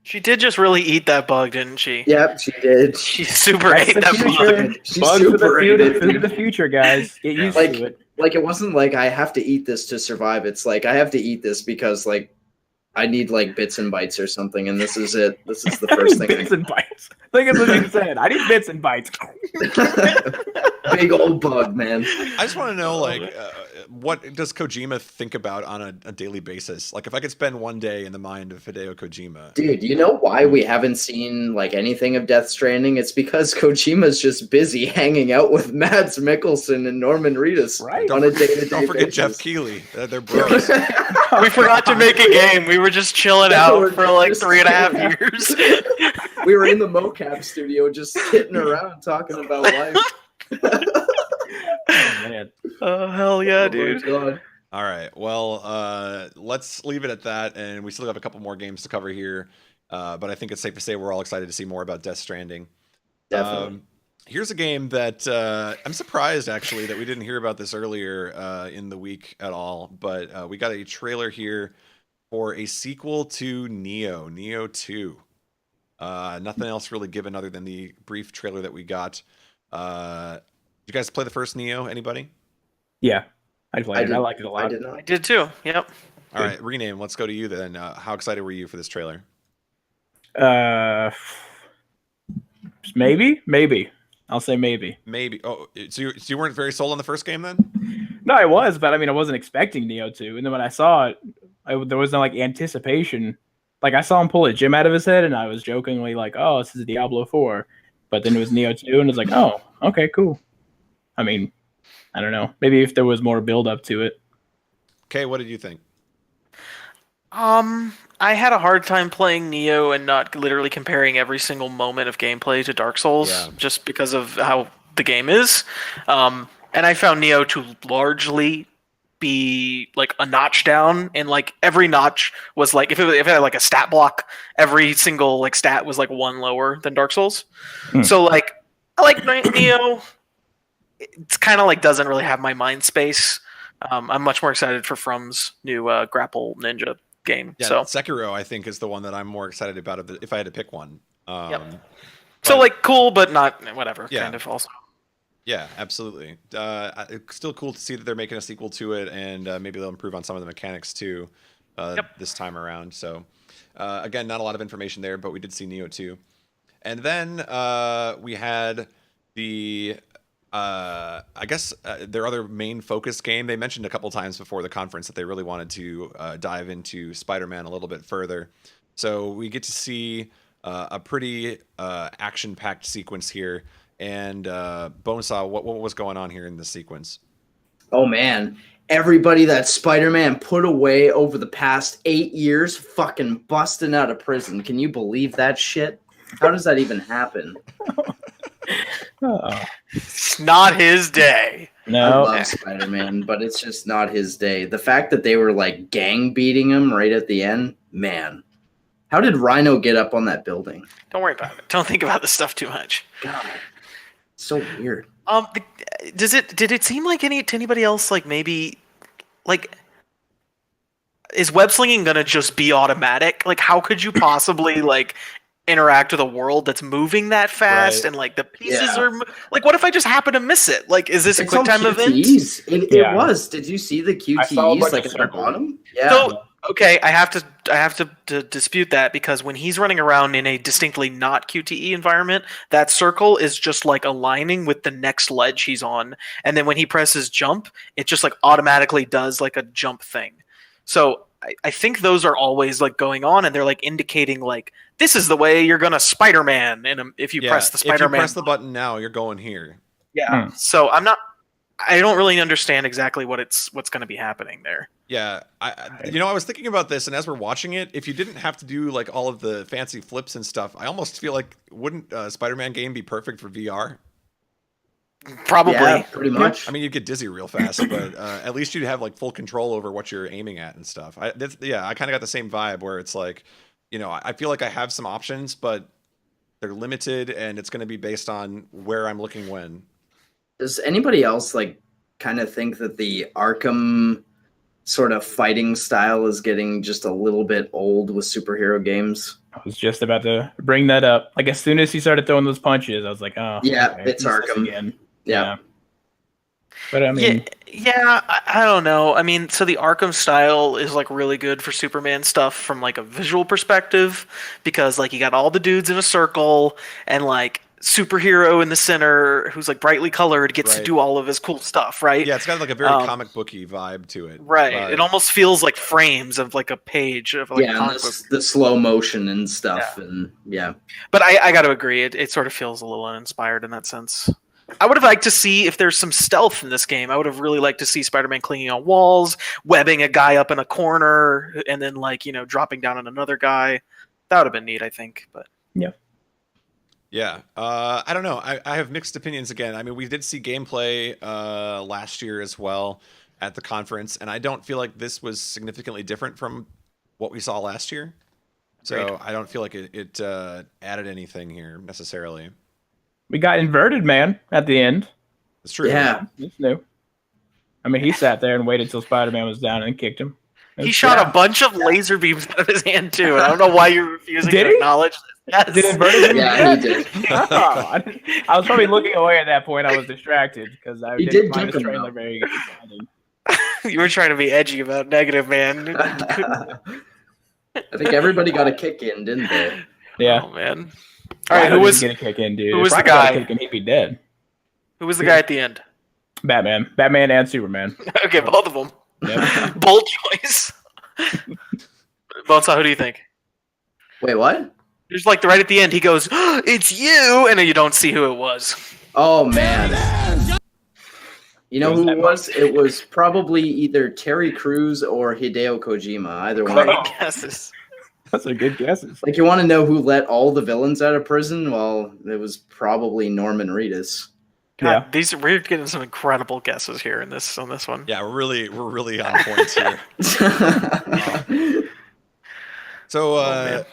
Speaker 3: She did just really eat that bug, didn't she?
Speaker 4: Yep, she did.
Speaker 3: She super
Speaker 2: That's
Speaker 3: ate
Speaker 2: the
Speaker 3: that
Speaker 2: future.
Speaker 3: bug.
Speaker 4: She
Speaker 2: Bugs for the
Speaker 4: super ate
Speaker 2: future,
Speaker 4: it.
Speaker 2: for the future, guys. Get used
Speaker 4: Like-
Speaker 2: to it.
Speaker 4: Like, it wasn't like I have to eat this to survive. It's like I have to eat this because, like, I need, like, bits and bites or something, and this is it. This is the first thing.
Speaker 2: Bits and bites. Think of what you said. I need bits and bites.
Speaker 4: Big old bug, man.
Speaker 1: I just want to know, what does Kojima think about on a daily basis? Like, if I could spend one day in the mind of Hideo Kojima.
Speaker 4: Dude, you know why we haven't seen, like, anything of Death Stranding? It's because Kojima's just busy hanging out with Mads Mikkelsen and Norman Reedus
Speaker 2: Right.
Speaker 4: on a day-to-day
Speaker 1: Don't forget
Speaker 4: basis.
Speaker 1: Jeff Keighley. They're bros.
Speaker 3: We forgot to make a game. We were just chilling out
Speaker 4: We're
Speaker 3: for like
Speaker 4: just
Speaker 3: 3.5
Speaker 4: chilling out.
Speaker 3: years.
Speaker 4: We were in the mocap studio just sitting around talking about life.
Speaker 2: Oh, man.
Speaker 3: Oh hell yeah,
Speaker 4: Oh my
Speaker 3: dude!
Speaker 4: God.
Speaker 1: All right. Well, let's leave it at that, and we still have a couple more games to cover here. But I think it's safe to say we're all excited to see more about Death Stranding.
Speaker 4: Definitely.
Speaker 1: Here's a game that I'm surprised actually that we didn't hear about this earlier in the week at all. But we got a trailer here for a sequel to Neo 2. Nothing else really given other than the brief trailer that we got. Did you guys play the first Neo? Anybody?
Speaker 2: Yeah. I played it. I liked it a
Speaker 4: I
Speaker 2: lot.
Speaker 4: did
Speaker 3: I
Speaker 4: not.
Speaker 3: did too. Yep.
Speaker 1: All right, Rename. Let's go to you then. How excited were you for this trailer?
Speaker 2: Maybe. I'll say maybe.
Speaker 1: Maybe. Oh, so you weren't very sold on the first game then?
Speaker 2: No, I was, but I mean, I wasn't expecting Neo 2. And then when I saw it, there was no like anticipation Like I saw him pull a gem out of his head, and I was jokingly like, "Oh, this is Diablo 4," but then it was Neo 2, and it's like, "Oh, okay, cool." I mean, I don't know. Maybe if there was more build up to it.
Speaker 1: Okay, what did you think?
Speaker 3: I had a hard time playing Neo and not literally comparing every single moment of gameplay to Dark Souls,
Speaker 1: Yeah.
Speaker 3: just because of how the game is. And I found Neo to largely be like a notch down, and like every notch was like if it had like a stat block, every single like stat was like one lower than Dark Souls. So like I like Neo. It's kind of like doesn't really have my mind space. I'm much more excited for From's new Grapple Ninja game.
Speaker 1: Yeah,
Speaker 3: So
Speaker 1: Sekiro, I think, is the one that I'm more excited about if I had to pick one.
Speaker 3: Yep. So like cool, but not whatever.
Speaker 1: Yeah.
Speaker 3: Kind of also.
Speaker 1: Yeah, absolutely. It's still cool to see that they're making a sequel to it, and maybe they'll improve on some of the mechanics too this time around. So again, not a lot of information there, but we did see Neo 2. And then we had the I guess their other main focus game. They mentioned a couple times before the conference that they really wanted to dive into Spider-Man a little bit further. So we get to see a pretty action-packed sequence here. And Bonesaw, what was going on here in this sequence?
Speaker 4: Oh man, everybody that Spider-Man put away over the past 8 years fucking busting out of prison. Can you believe that shit? How does that even happen?
Speaker 3: It's not his day.
Speaker 4: I
Speaker 2: No,
Speaker 4: love Spider-Man, but it's just not his day. The fact that they were like gang beating him right at the end, man. How did Rhino get up on that building?
Speaker 3: Don't worry about it. Don't think about this stuff too much.
Speaker 4: God, so weird.
Speaker 3: Did it seem like to anybody else like maybe like is web slinging gonna just be automatic? Like how could you possibly like interact with a world that's moving that fast
Speaker 1: Right.
Speaker 3: and like the pieces
Speaker 4: Yeah.
Speaker 3: are like what if I just happen to miss it? Like is this a
Speaker 4: It's
Speaker 3: quick
Speaker 4: on
Speaker 3: time event?
Speaker 4: QTEs. It
Speaker 2: Yeah.
Speaker 4: was. Did you see the
Speaker 2: I saw a
Speaker 4: QTEs
Speaker 2: bunch
Speaker 4: like
Speaker 2: of
Speaker 4: at the
Speaker 2: circles.
Speaker 4: bottom? Yeah.
Speaker 3: So okay, I have to dispute that because when he's running around in a distinctly not QTE environment, that circle is just like aligning with the next ledge he's on, and then when he presses jump, it just like automatically does like a jump thing. So I think those are always like going on, and they're like indicating like this is the way you're gonna Spider-Man, and if you press the
Speaker 1: if you
Speaker 3: Spider-Man,
Speaker 1: press the button now, you're going here.
Speaker 3: yeah. So I don't really understand exactly what's going to be happening there.
Speaker 1: Yeah, I was thinking about this, and as we're watching it, if you didn't have to do like all of the fancy flips and stuff, I almost feel like wouldn't a Spider-Man game be perfect for VR?
Speaker 3: Probably.
Speaker 4: Yeah, pretty much.
Speaker 1: I mean, you'd get dizzy real fast, but at least you'd have like full control over what you're aiming at and stuff. I kind of got the same vibe where it's like, I feel like I have some options, but they're limited, and it's going to be based on where I'm looking when.
Speaker 4: Does anybody else like kind of think that the Arkham sort of fighting style is getting just a little bit old with superhero games?
Speaker 2: I was just about to bring that up. Like as soon as he started throwing those punches, I was like, "Oh,
Speaker 4: Yeah,
Speaker 2: okay,
Speaker 4: it's
Speaker 2: this
Speaker 4: Arkham.
Speaker 2: again."
Speaker 4: Yeah.
Speaker 2: But I mean,
Speaker 3: I don't know. I mean, so the Arkham style is like really good for Superman stuff from like a visual perspective because like you got all the dudes in a circle and like superhero in the center who's like brightly colored gets to
Speaker 1: Right.
Speaker 3: do all of his cool stuff, right?
Speaker 1: Yeah, it's got like a very comic booky vibe to it.
Speaker 3: Right. It almost feels like frames of like a page of like a
Speaker 4: Yeah, and
Speaker 3: comic book.
Speaker 4: the slow motion and stuff, and yeah.
Speaker 3: But I got to agree, it sort of feels a little uninspired in that sense. I would have liked to see if there's some stealth in this game. I would have really liked to see Spider-Man clinging on walls, webbing a guy up in a corner, and then dropping down on another guy. That would have been neat, I think. But
Speaker 1: Yeah, I don't know. I have mixed opinions again. I mean, we did see gameplay last year as well at the conference, and I don't feel like this was significantly different from what we saw last year. So
Speaker 3: Agreed.
Speaker 1: I don't feel like it added anything here necessarily.
Speaker 2: we got inverted man at the end.
Speaker 1: It's true.
Speaker 4: Yeah.
Speaker 2: It's new. I mean, he sat there and waited till Spider-Man was down and kicked him.
Speaker 3: he shot a bunch of laser beams out of his hand too. And I don't know why you're refusing
Speaker 2: Did
Speaker 3: to
Speaker 2: he?
Speaker 3: acknowledge this. Yes.
Speaker 2: Did inverted
Speaker 4: Yeah, he did.
Speaker 2: Oh, I was probably looking away at that point. I was distracted because I
Speaker 4: He
Speaker 2: didn't
Speaker 4: did
Speaker 2: find
Speaker 4: juke
Speaker 2: this
Speaker 4: him,
Speaker 2: trailer
Speaker 4: though.
Speaker 2: very exciting.
Speaker 3: You were trying to be edgy about negative, man.
Speaker 4: I think everybody got a kick in, didn't they?
Speaker 2: Yeah.
Speaker 3: Oh man. All right, who
Speaker 2: Rhino
Speaker 3: was
Speaker 2: didn't get a kick in, dude?
Speaker 3: who
Speaker 2: If
Speaker 3: was the
Speaker 2: Rhino got a
Speaker 3: guy?
Speaker 2: kick in, he'd be dead.
Speaker 3: the guy at the end?
Speaker 2: Batman and Superman.
Speaker 3: Okay, both of them.
Speaker 2: Yep.
Speaker 3: Bold choice. Bonesaw, who do you think?
Speaker 4: Wait, what?
Speaker 3: There's like right at the end, he goes, "It's you," and then you don't see who it was.
Speaker 4: Oh man. You know who it was? It was probably either Terry Crews or Hideo Kojima. Either one.
Speaker 3: Great guesses.
Speaker 2: Those are good guesses.
Speaker 4: Like, you want to know who let all the villains out of prison? Well, it was probably Norman Reedus.
Speaker 3: God, we're getting some incredible guesses here on this one.
Speaker 1: Yeah, we're really on point here. So,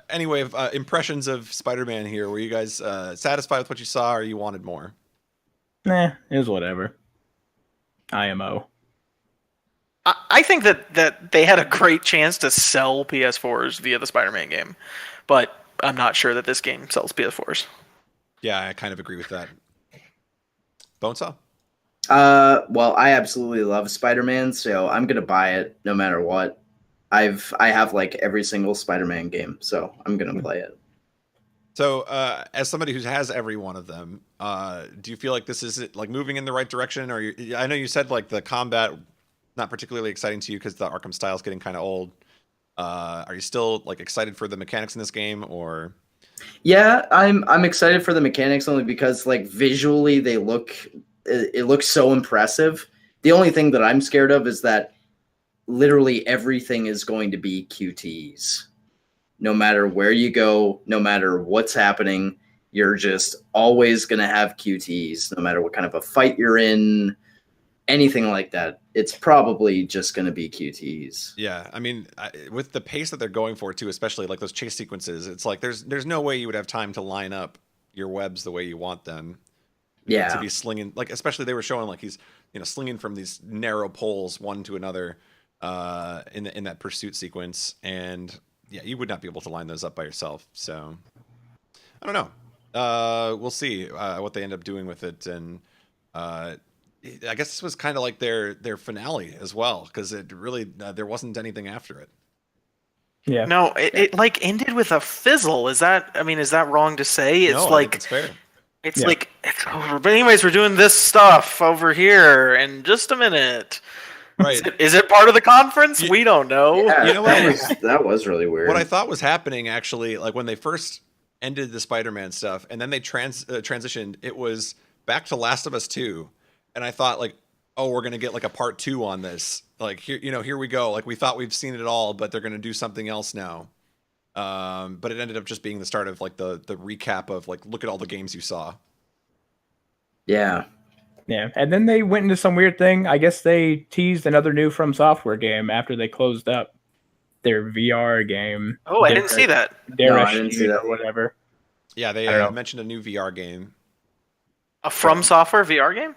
Speaker 1: anyway, impressions of Spider-Man here. Were you guys satisfied with what you saw, or you wanted more?
Speaker 2: Nah, it was whatever. IMO.
Speaker 3: I think that they had a great chance to sell PS4s via the Spider-Man game, but I'm not sure that this game sells PS4s.
Speaker 1: Yeah, I kind of agree with that. Bonesaw?
Speaker 4: Well, I absolutely love Spider-Man, so I'm gonna buy it no matter what. I have like every single Spider-Man game, so I'm gonna play it.
Speaker 1: So, as somebody who has every one of them, do you feel like this is like moving in the right direction? Or I know you said like the combat not particularly exciting to you because the Arkham style is getting kind of old. Are you still like excited for the mechanics in this game, or?
Speaker 4: Yeah, I'm excited for the mechanics only because like visually it looks so impressive. The only thing that I'm scared of is that literally everything is going to be QTEs. No matter where you go, no matter what's happening, you're just always going to have QTEs, no matter what kind of a fight you're in, anything like that. It's probably just going to be QTEs.
Speaker 1: Yeah, I mean, with the pace that they're going for too, especially like those chase sequences, it's like there's no way you would have time to line up your webs the way you want them.
Speaker 4: Yeah,
Speaker 1: to be slinging, like especially they were showing like he's slinging from these narrow poles one to another in that pursuit sequence, and yeah, you would not be able to line those up by yourself. So I don't know. We'll see what they end up doing with it, and I guess this was kind of like their finale as well, because it really there wasn't anything after it.
Speaker 2: Yeah.
Speaker 3: No, it like ended with a fizzle. Is that wrong to say? It's
Speaker 1: No, I
Speaker 3: like
Speaker 1: think it's fair.
Speaker 3: It's like it's over. But anyways, we're doing this stuff over here in just a minute.
Speaker 1: Right.
Speaker 3: Is it part of the conference? We don't know.
Speaker 4: Yeah,
Speaker 1: You know what?
Speaker 4: that was really weird.
Speaker 1: What I thought was happening, actually, like when they first ended the Spider-Man stuff, and then they transitioned, it was back to Last of Us 2, and I thought like, oh, we're gonna get like a part 2 on this. Like here we go. Like we thought we've seen it all, but they're gonna do something else now. But it ended up just being the start of like the recap of like, look at all the games you saw.
Speaker 4: Yeah.
Speaker 2: Yeah, and then they went into some weird thing. I guess they teased another new From Software game after they closed up their VR game.
Speaker 3: Oh, I didn't see that.
Speaker 4: No, I didn't see that.
Speaker 2: Or whatever.
Speaker 1: Yeah, they
Speaker 2: I don't know.
Speaker 1: mentioned a new VR game.
Speaker 3: A From Software VR game?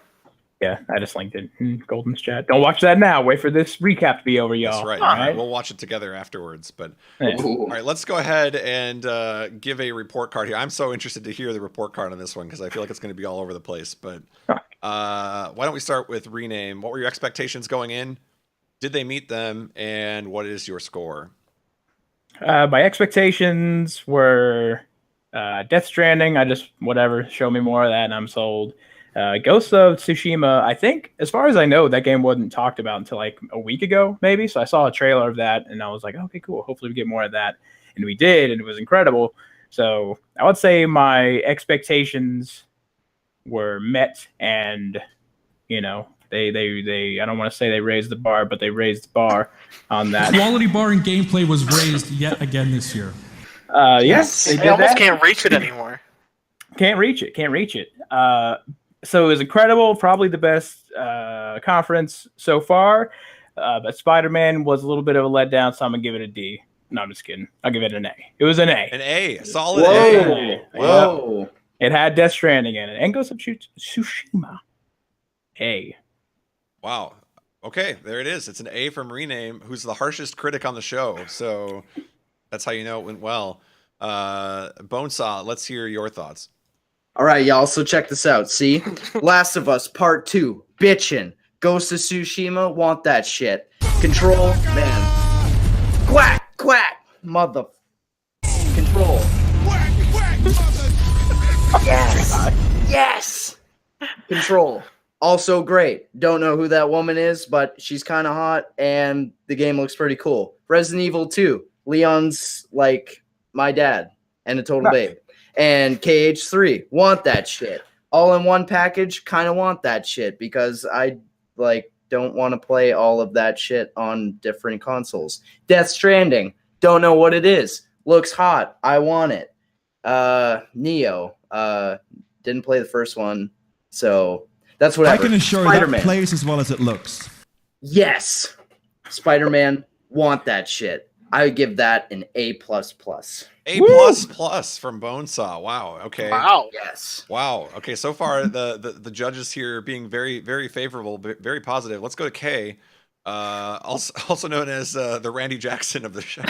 Speaker 2: Yeah, I just linked it in Golden's chat. Don't watch that now. Wait for this recap to be over, y'all.
Speaker 1: That's right.
Speaker 2: All right.
Speaker 1: We'll watch it together afterwards. But
Speaker 2: Yeah.
Speaker 1: all right, let's go ahead and give a report card here. I'm so interested to hear the report card on this one because I feel like it's going to be all over the place. But why don't we start with Rename? What were your expectations going in? Did they meet them? And what is your score?
Speaker 2: My expectations were Death Stranding. I just, whatever, show me more of that and I'm sold. Ghost of Tsushima, I think, as far as I know, that game wasn't talked about until like a week ago, maybe. So I saw a trailer of that and I was like, okay, cool. Hopefully we get more of that. And we did, and it was incredible. So I would say my expectations were met, and, you know, they I don't want to say they raised the bar, but they raised the bar on that.
Speaker 5: Quality bar and gameplay was raised yet again this year.
Speaker 2: Yes, they
Speaker 3: I
Speaker 2: did
Speaker 3: almost
Speaker 2: that.
Speaker 3: can't reach it anymore.
Speaker 2: Can't reach it. So it was incredible. Probably the best conference so far. But Spider-Man was a little bit of a letdown, so I'm going to give it a D. No, I'm just kidding. I'll give it an A. It was an A.
Speaker 1: An A, a solid
Speaker 4: Whoa.
Speaker 1: A.
Speaker 4: Whoa.
Speaker 2: It had Death Stranding in it. And Ghost of Tsushima. A.
Speaker 1: Wow. Okay, there it is. It's an A from Rename, who's the harshest critic on the show. So that's how you know it went well. Bonesaw, let's hear your thoughts.
Speaker 4: All right, y'all. So check this out. See, Last of Us Part 2, bitchin'. Ghost of Tsushima, want that shit. Control, man. Quack, quack, mother. Control. Yes, yes. Control. Also great. Don't know who that woman is, but she's kind of hot, and the game looks pretty cool. Resident Evil 2. Leon's like my dad and a total babe. And KH3, want that shit. All in one package, kind of want that shit because I don't want to play all of that shit on different consoles. Death Stranding, don't know what it is. Looks hot. I want it. Neo, didn't play the first one, so that's what
Speaker 5: I can assure you that plays as well as it looks.
Speaker 4: Yes. Spider-Man, want that shit. I would give that an A++.
Speaker 1: A++ from Bonesaw. Wow. Okay.
Speaker 3: Wow.
Speaker 4: Yes.
Speaker 1: Wow. Okay. So far, the judges here being very, very favorable, very positive. Let's go to Kay, also known as the Randy Jackson of the show.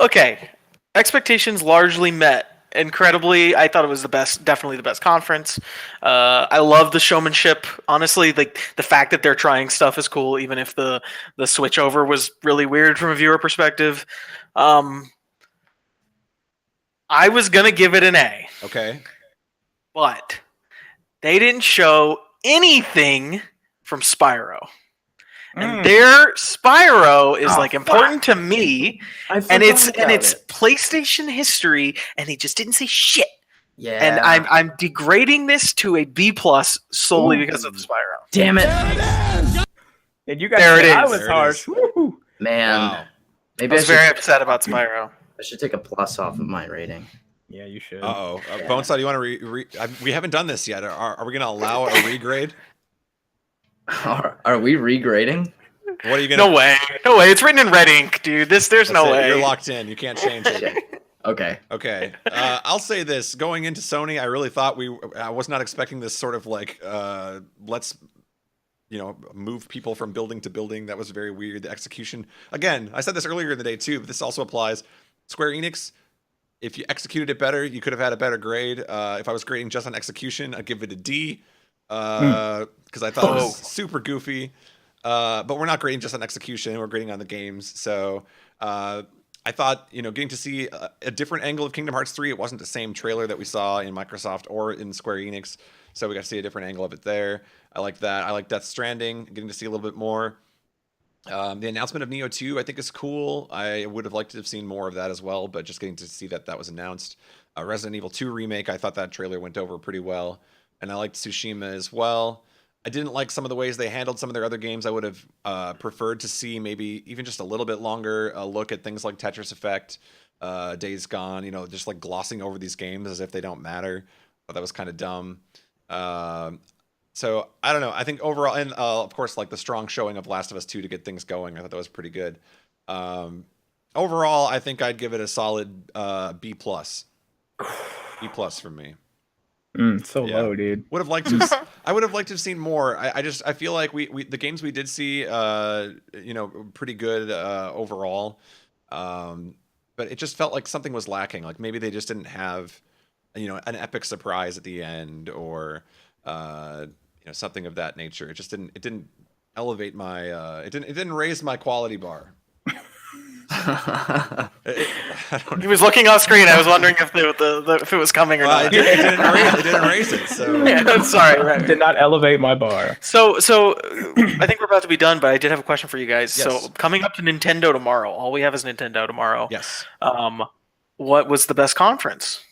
Speaker 3: Okay, expectations largely met. Incredibly, I thought it was definitely the best conference. I love the showmanship. Honestly, the fact that they're trying stuff is cool, even if the switch over was really weird from a viewer perspective. I was gonna give it an A.
Speaker 1: Okay.
Speaker 3: But they didn't show anything from Spyro. And their Spyro is important to me, and it's PlayStation history, and they just didn't say shit.
Speaker 4: Yeah,
Speaker 3: and I'm degrading this to a B+ solely because of the Spyro.
Speaker 4: Damn it!
Speaker 2: And you guys,
Speaker 3: There it is.
Speaker 2: I was harsh.
Speaker 4: Man,
Speaker 1: Wow.
Speaker 4: maybe
Speaker 3: I was very upset about Spyro.
Speaker 4: I should take a plus off of my rating.
Speaker 2: Yeah, you should.
Speaker 1: Bonesaw, do you want to we haven't done this yet. Are we going to allow a regrade?
Speaker 4: Are we regrading?
Speaker 1: What are you going to?
Speaker 3: No way. It's written in red ink, dude. There's no way.
Speaker 1: You're locked in. You can't change it.
Speaker 4: Okay.
Speaker 1: Okay. I'll say this. Going into Sony, I really thought I was not expecting this sort of let's move people from building to building. That was very weird. The execution. Again, I said this earlier in the day too, but this also applies. Square Enix, if you executed it better, you could have had a better grade. If I was grading just on execution, I'd give it a D. Because I thought it was super goofy. But we're not grading just on execution. We're grading on the games. So I thought, getting to see a different angle of Kingdom Hearts 3. It wasn't the same trailer that we saw in Microsoft or in Square Enix. So we got to see a different angle of it there. I like that. I like Death Stranding, getting to see a little bit more. The announcement of Neo 2, I think, is cool. I would have liked to have seen more of that as well, but just getting to see that was announced. Resident Evil 2 remake, I thought that trailer went over pretty well. And I liked Tsushima as well. I didn't like some of the ways they handled some of their other games. I would have preferred to see maybe even just a little bit longer look at things like Tetris Effect, Days Gone, just like glossing over these games as if they don't matter. But that was kind of dumb. So I don't know. I think overall, and of course, like the strong showing of Last of Us 2 to get things going, I thought that was pretty good. Overall, I think I'd give it a solid B+. B+ from me.
Speaker 2: Low, dude.
Speaker 1: Would have liked to. I would have liked to have seen more. I feel like we the games we did see, pretty good overall. But it just felt like something was lacking. Like maybe they just didn't have, an epic surprise at the end or, something of that nature. It just didn't. It didn't elevate my. It didn't raise my quality bar.
Speaker 3: He was looking off screen. I was wondering if if it was coming or not.
Speaker 1: It didn't raise it. So
Speaker 3: yeah, sorry. Right.
Speaker 2: Did not elevate my bar.
Speaker 3: So I think we're about to be done, but I did have a question for you guys.
Speaker 1: Yes.
Speaker 3: So coming up to Nintendo tomorrow, all we have is Nintendo tomorrow.
Speaker 1: Yes.
Speaker 3: What was the best conference?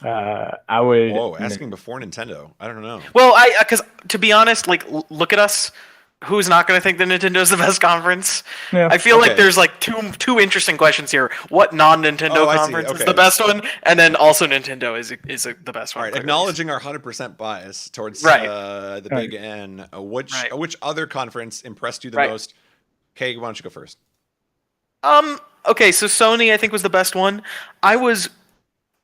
Speaker 2: I would.
Speaker 1: Whoa, asking before Nintendo. I don't know.
Speaker 3: Well, because to be honest, look at us. Who's not going to think that Nintendo's the best conference?
Speaker 2: Yeah.
Speaker 3: I feel like there's two interesting questions here. What non-Nintendo conference is the best one? And then also Nintendo is the best one.
Speaker 1: All right, acknowledging our 100% bias towards the Big N. Which other conference impressed you the most? Kay, why don't you go first?
Speaker 3: Okay, so Sony I think was the best one. I was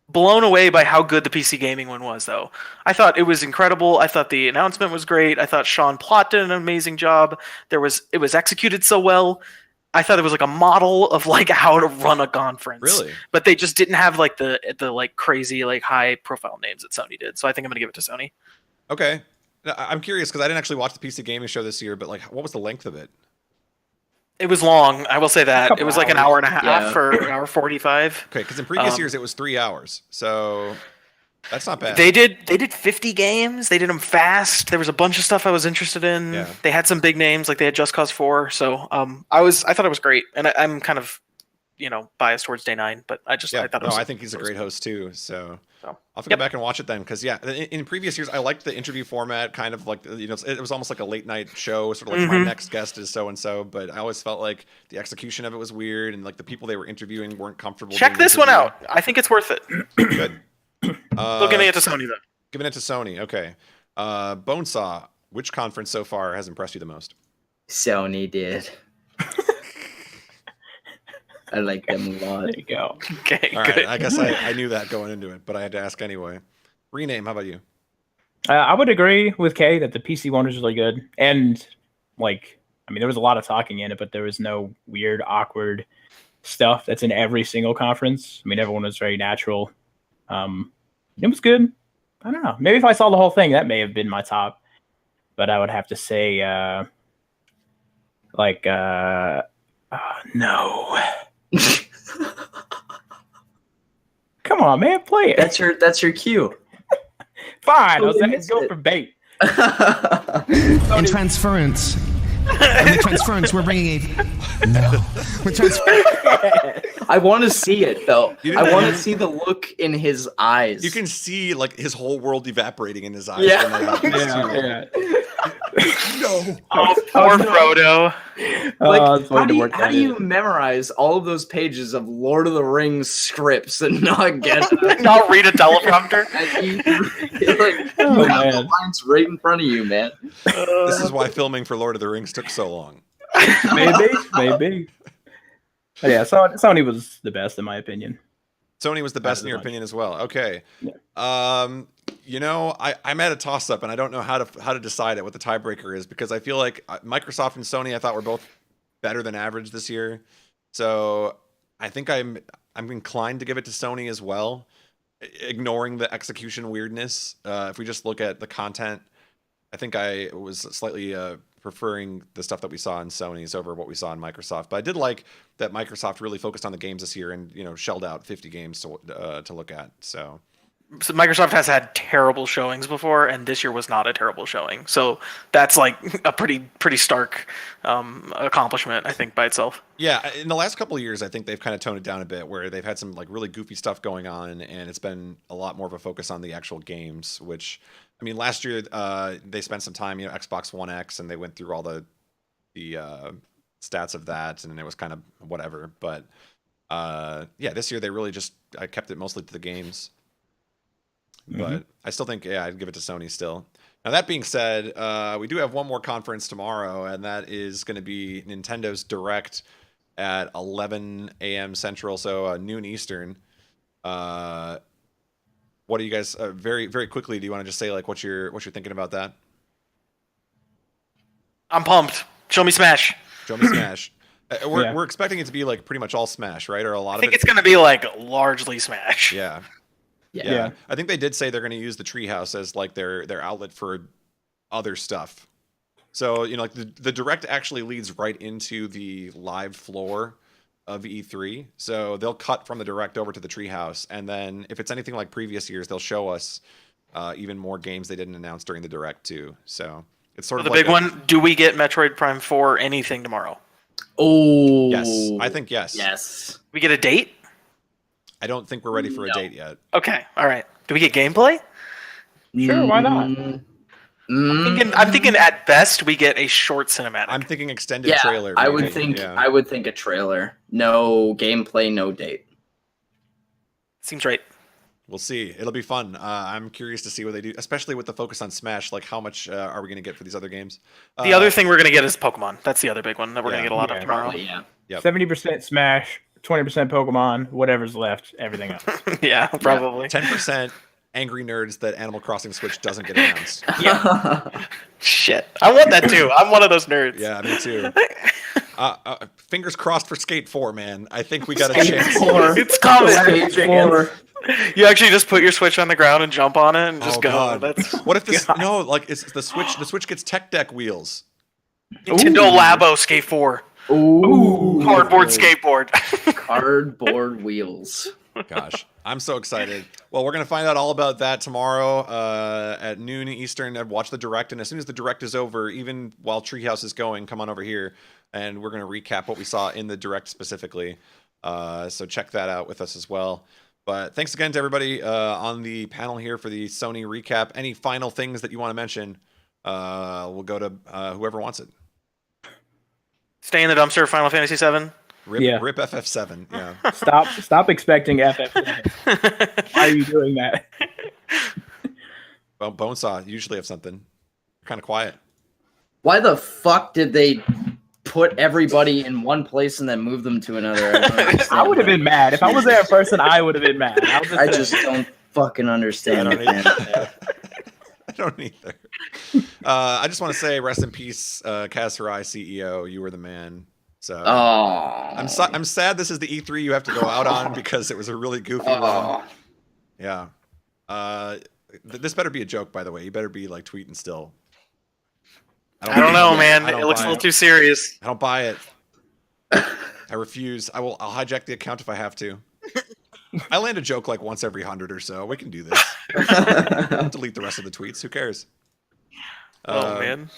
Speaker 3: blown away by how good the PC gaming one was, though. I thought it was incredible. I thought the announcement was great. I thought Sean Plott did an amazing job. It was executed so well. I thought it was like a model of how to run a conference.
Speaker 1: Really?
Speaker 3: But they just didn't have the crazy high profile names that Sony did. So I think I'm gonna give it to Sony.
Speaker 1: Okay. Now, I'm curious because I didn't actually watch the PC gaming show this year, but what was the length of it?
Speaker 3: It was long. I will say that. It was like an hour and a half or an hour 45.
Speaker 1: Okay, because in previous years it was 3 hours. So That's not bad.
Speaker 3: They did 50 games. They did them fast. There was a bunch of stuff I was interested in.
Speaker 1: Yeah.
Speaker 3: They had some big names, like they had Just Cause 4. So I thought it was great, and I'm kind of biased towards Day 9, but I thought it was.
Speaker 1: I think he's a great host too. So
Speaker 3: So,
Speaker 1: I'll have to go back and watch it then, because in previous years I liked the interview format, kind of like it was almost like a late night show, sort of like my next guest is so and so. But I always felt like the execution of it was weird, and like the people they were interviewing weren't comfortable.
Speaker 3: Check this one out. I think it's worth it.
Speaker 1: Good.
Speaker 3: Still giving it to Sony though.
Speaker 1: Giving it to Sony. Okay. Bonesaw, which conference so far has impressed you the most?
Speaker 4: Sony did. I like them a lot.
Speaker 2: There you go.
Speaker 3: Okay,
Speaker 1: All
Speaker 3: good.
Speaker 1: right. I guess I knew that going into it, but I had to ask anyway. Rename. How about you?
Speaker 2: I would agree with Kay that the PC one was really good, and there was a lot of talking in it, but there was no weird, awkward stuff that's in every single conference. I mean, everyone was very natural. It was good. I don't know. Maybe if I saw the whole thing, that may have been my top, but I would have to say, no. Come on, man, play it.
Speaker 4: That's your cue.
Speaker 2: Fine. Let's go for bait.
Speaker 8: In transference. And with transference, we're bringing a... No. With transference...
Speaker 4: I want to see it, though. I want to see the look in his eyes.
Speaker 1: You can see like his whole world evaporating in his eyes.
Speaker 4: Yeah.
Speaker 1: When that happens, too. No.
Speaker 3: Oh, poor Frodo.
Speaker 4: How do you memorize all of those pages of Lord of the Rings scripts and not get
Speaker 3: Not read a teleprompter.
Speaker 4: You have the lines right in front of you, man.
Speaker 1: This is why filming for Lord of the Rings took so long.
Speaker 2: Maybe. But yeah, Sony was the best in my opinion.
Speaker 1: Sony was the best in your opinion as well. Okay.
Speaker 2: Yeah.
Speaker 1: I'm at a toss-up, and I don't know how to decide it, what the tiebreaker is, because I feel like Microsoft and Sony I thought were both better than average this year. So I think I'm inclined to give it to Sony as well, ignoring the execution weirdness. If we just look at the content, I think I was slightly preferring the stuff that we saw in Sony's over what we saw in Microsoft. But I did like that Microsoft really focused on the games this year and shelled out 50 games to look at. So
Speaker 3: Microsoft has had terrible showings before, and this year was not a terrible showing. So that's like a pretty stark accomplishment, I think, by itself.
Speaker 1: Yeah, in the last couple of years, I think they've kind of toned it down a bit, where they've had some like really goofy stuff going on, and it's been a lot more of a focus on the actual games. Which, I mean, last year they spent some time, Xbox One X, and they went through all the stats of that, and it was kind of whatever. But this year they really just kept it mostly to the games. But I still think, I'd give it to Sony still. Now, that being said, we do have one more conference tomorrow, and that is going to be Nintendo's Direct at 11 a.m. Central, so noon Eastern. What do you guys, very, very quickly, do you want to just say like what you're thinking about that?
Speaker 3: I'm pumped. Show me Smash.
Speaker 1: Show me Smash. We're expecting it to be like pretty much all Smash, right? Or a lot of it?
Speaker 3: I think it's going to be like largely Smash.
Speaker 1: Yeah.
Speaker 2: Yeah.
Speaker 1: I think they did say they're going to use the Treehouse as like their outlet for other stuff. So, like the Direct actually leads right into the live floor of E3. So they'll cut from the Direct over to the Treehouse. And then if it's anything like previous years, they'll show us even more games they didn't announce during the Direct too. So it's sort of
Speaker 3: the
Speaker 1: like
Speaker 3: big one. Do we get Metroid Prime 4 anything tomorrow?
Speaker 4: Oh.
Speaker 1: Yes. I think yes.
Speaker 4: Yes.
Speaker 3: We get a date?
Speaker 1: I don't think we're ready for a date yet.
Speaker 3: Okay. All right. Do we get gameplay?
Speaker 2: Sure, why not?
Speaker 3: I'm thinking at best we get a short cinematic.
Speaker 1: I'm thinking extended trailer.
Speaker 4: I
Speaker 1: maybe.
Speaker 4: would think a trailer. No gameplay, no date.
Speaker 3: Seems right.
Speaker 1: We'll see. It'll be fun. I'm curious to see what they do, especially with the focus on Smash. Like, how much are we going to get for these other games?
Speaker 3: The other thing we're going to get is Pokemon. That's the other big one that we're going to get a lot of tomorrow.
Speaker 4: Yeah.
Speaker 1: Yep.
Speaker 2: 70% Smash, 20% Pokemon, whatever's left, everything else.
Speaker 3: Yeah, probably.
Speaker 1: 10% angry nerds that Animal Crossing Switch doesn't get announced.
Speaker 3: Shit. I want that too. I'm one of those nerds.
Speaker 1: Yeah, me too. Fingers crossed for Skate 4, man. I think we got a chance.
Speaker 3: It's coming.
Speaker 4: Skate 4.
Speaker 3: You actually just put your Switch on the ground and jump on it and just go.
Speaker 1: God.
Speaker 3: That's
Speaker 1: What if this? No, like it's the Switch. The Switch gets tech deck wheels.
Speaker 3: Nintendo Labo Skate 4.
Speaker 4: Ooh.
Speaker 3: Cardboard skateboard.
Speaker 4: Cardboard wheels.
Speaker 1: Gosh, I'm so excited. Well, we're going to find out all about that tomorrow at noon Eastern. Watch the direct, and as soon as the direct is over, even while Treehouse is going, come on over here, and we're going to recap what we saw in the direct specifically. So check that out with us as well. But thanks again to everybody on the panel here for the Sony recap. Any final things that you want to mention? We'll go to whoever wants it.
Speaker 3: Stay in the dumpster, Final Fantasy VII.
Speaker 1: Rip FF7. Yeah.
Speaker 2: Stop expecting FF7. Why are you doing that?
Speaker 1: Well, Bonesaw, you usually have something. You're kind of quiet.
Speaker 4: Why the fuck did they put everybody in one place and then move them to another?
Speaker 2: I would have been mad. If I was there in person, I would have been mad.
Speaker 4: I just don't fucking understand it, man.
Speaker 1: I don't either. I just want to say rest in peace, Kaz Hirai, CEO. You were the man. So I'm sad this is the E3 you have to go out on because it was a really goofy one. Yeah. This better be a joke, by the way. You better be like tweeting still.
Speaker 3: I don't know, man. It looks a little too serious.
Speaker 1: I don't buy it. I refuse. I'll hijack the account if I have to. I land a joke like once every 100 or so. We can do this. I'll delete the rest of the tweets. Who cares?
Speaker 3: Man.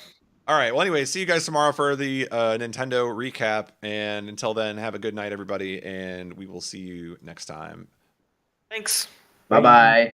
Speaker 1: All right. Well, anyway, see you guys tomorrow for the Nintendo recap. And until then, have a good night, everybody. And we will see you next time.
Speaker 3: Thanks.
Speaker 4: Bye-bye.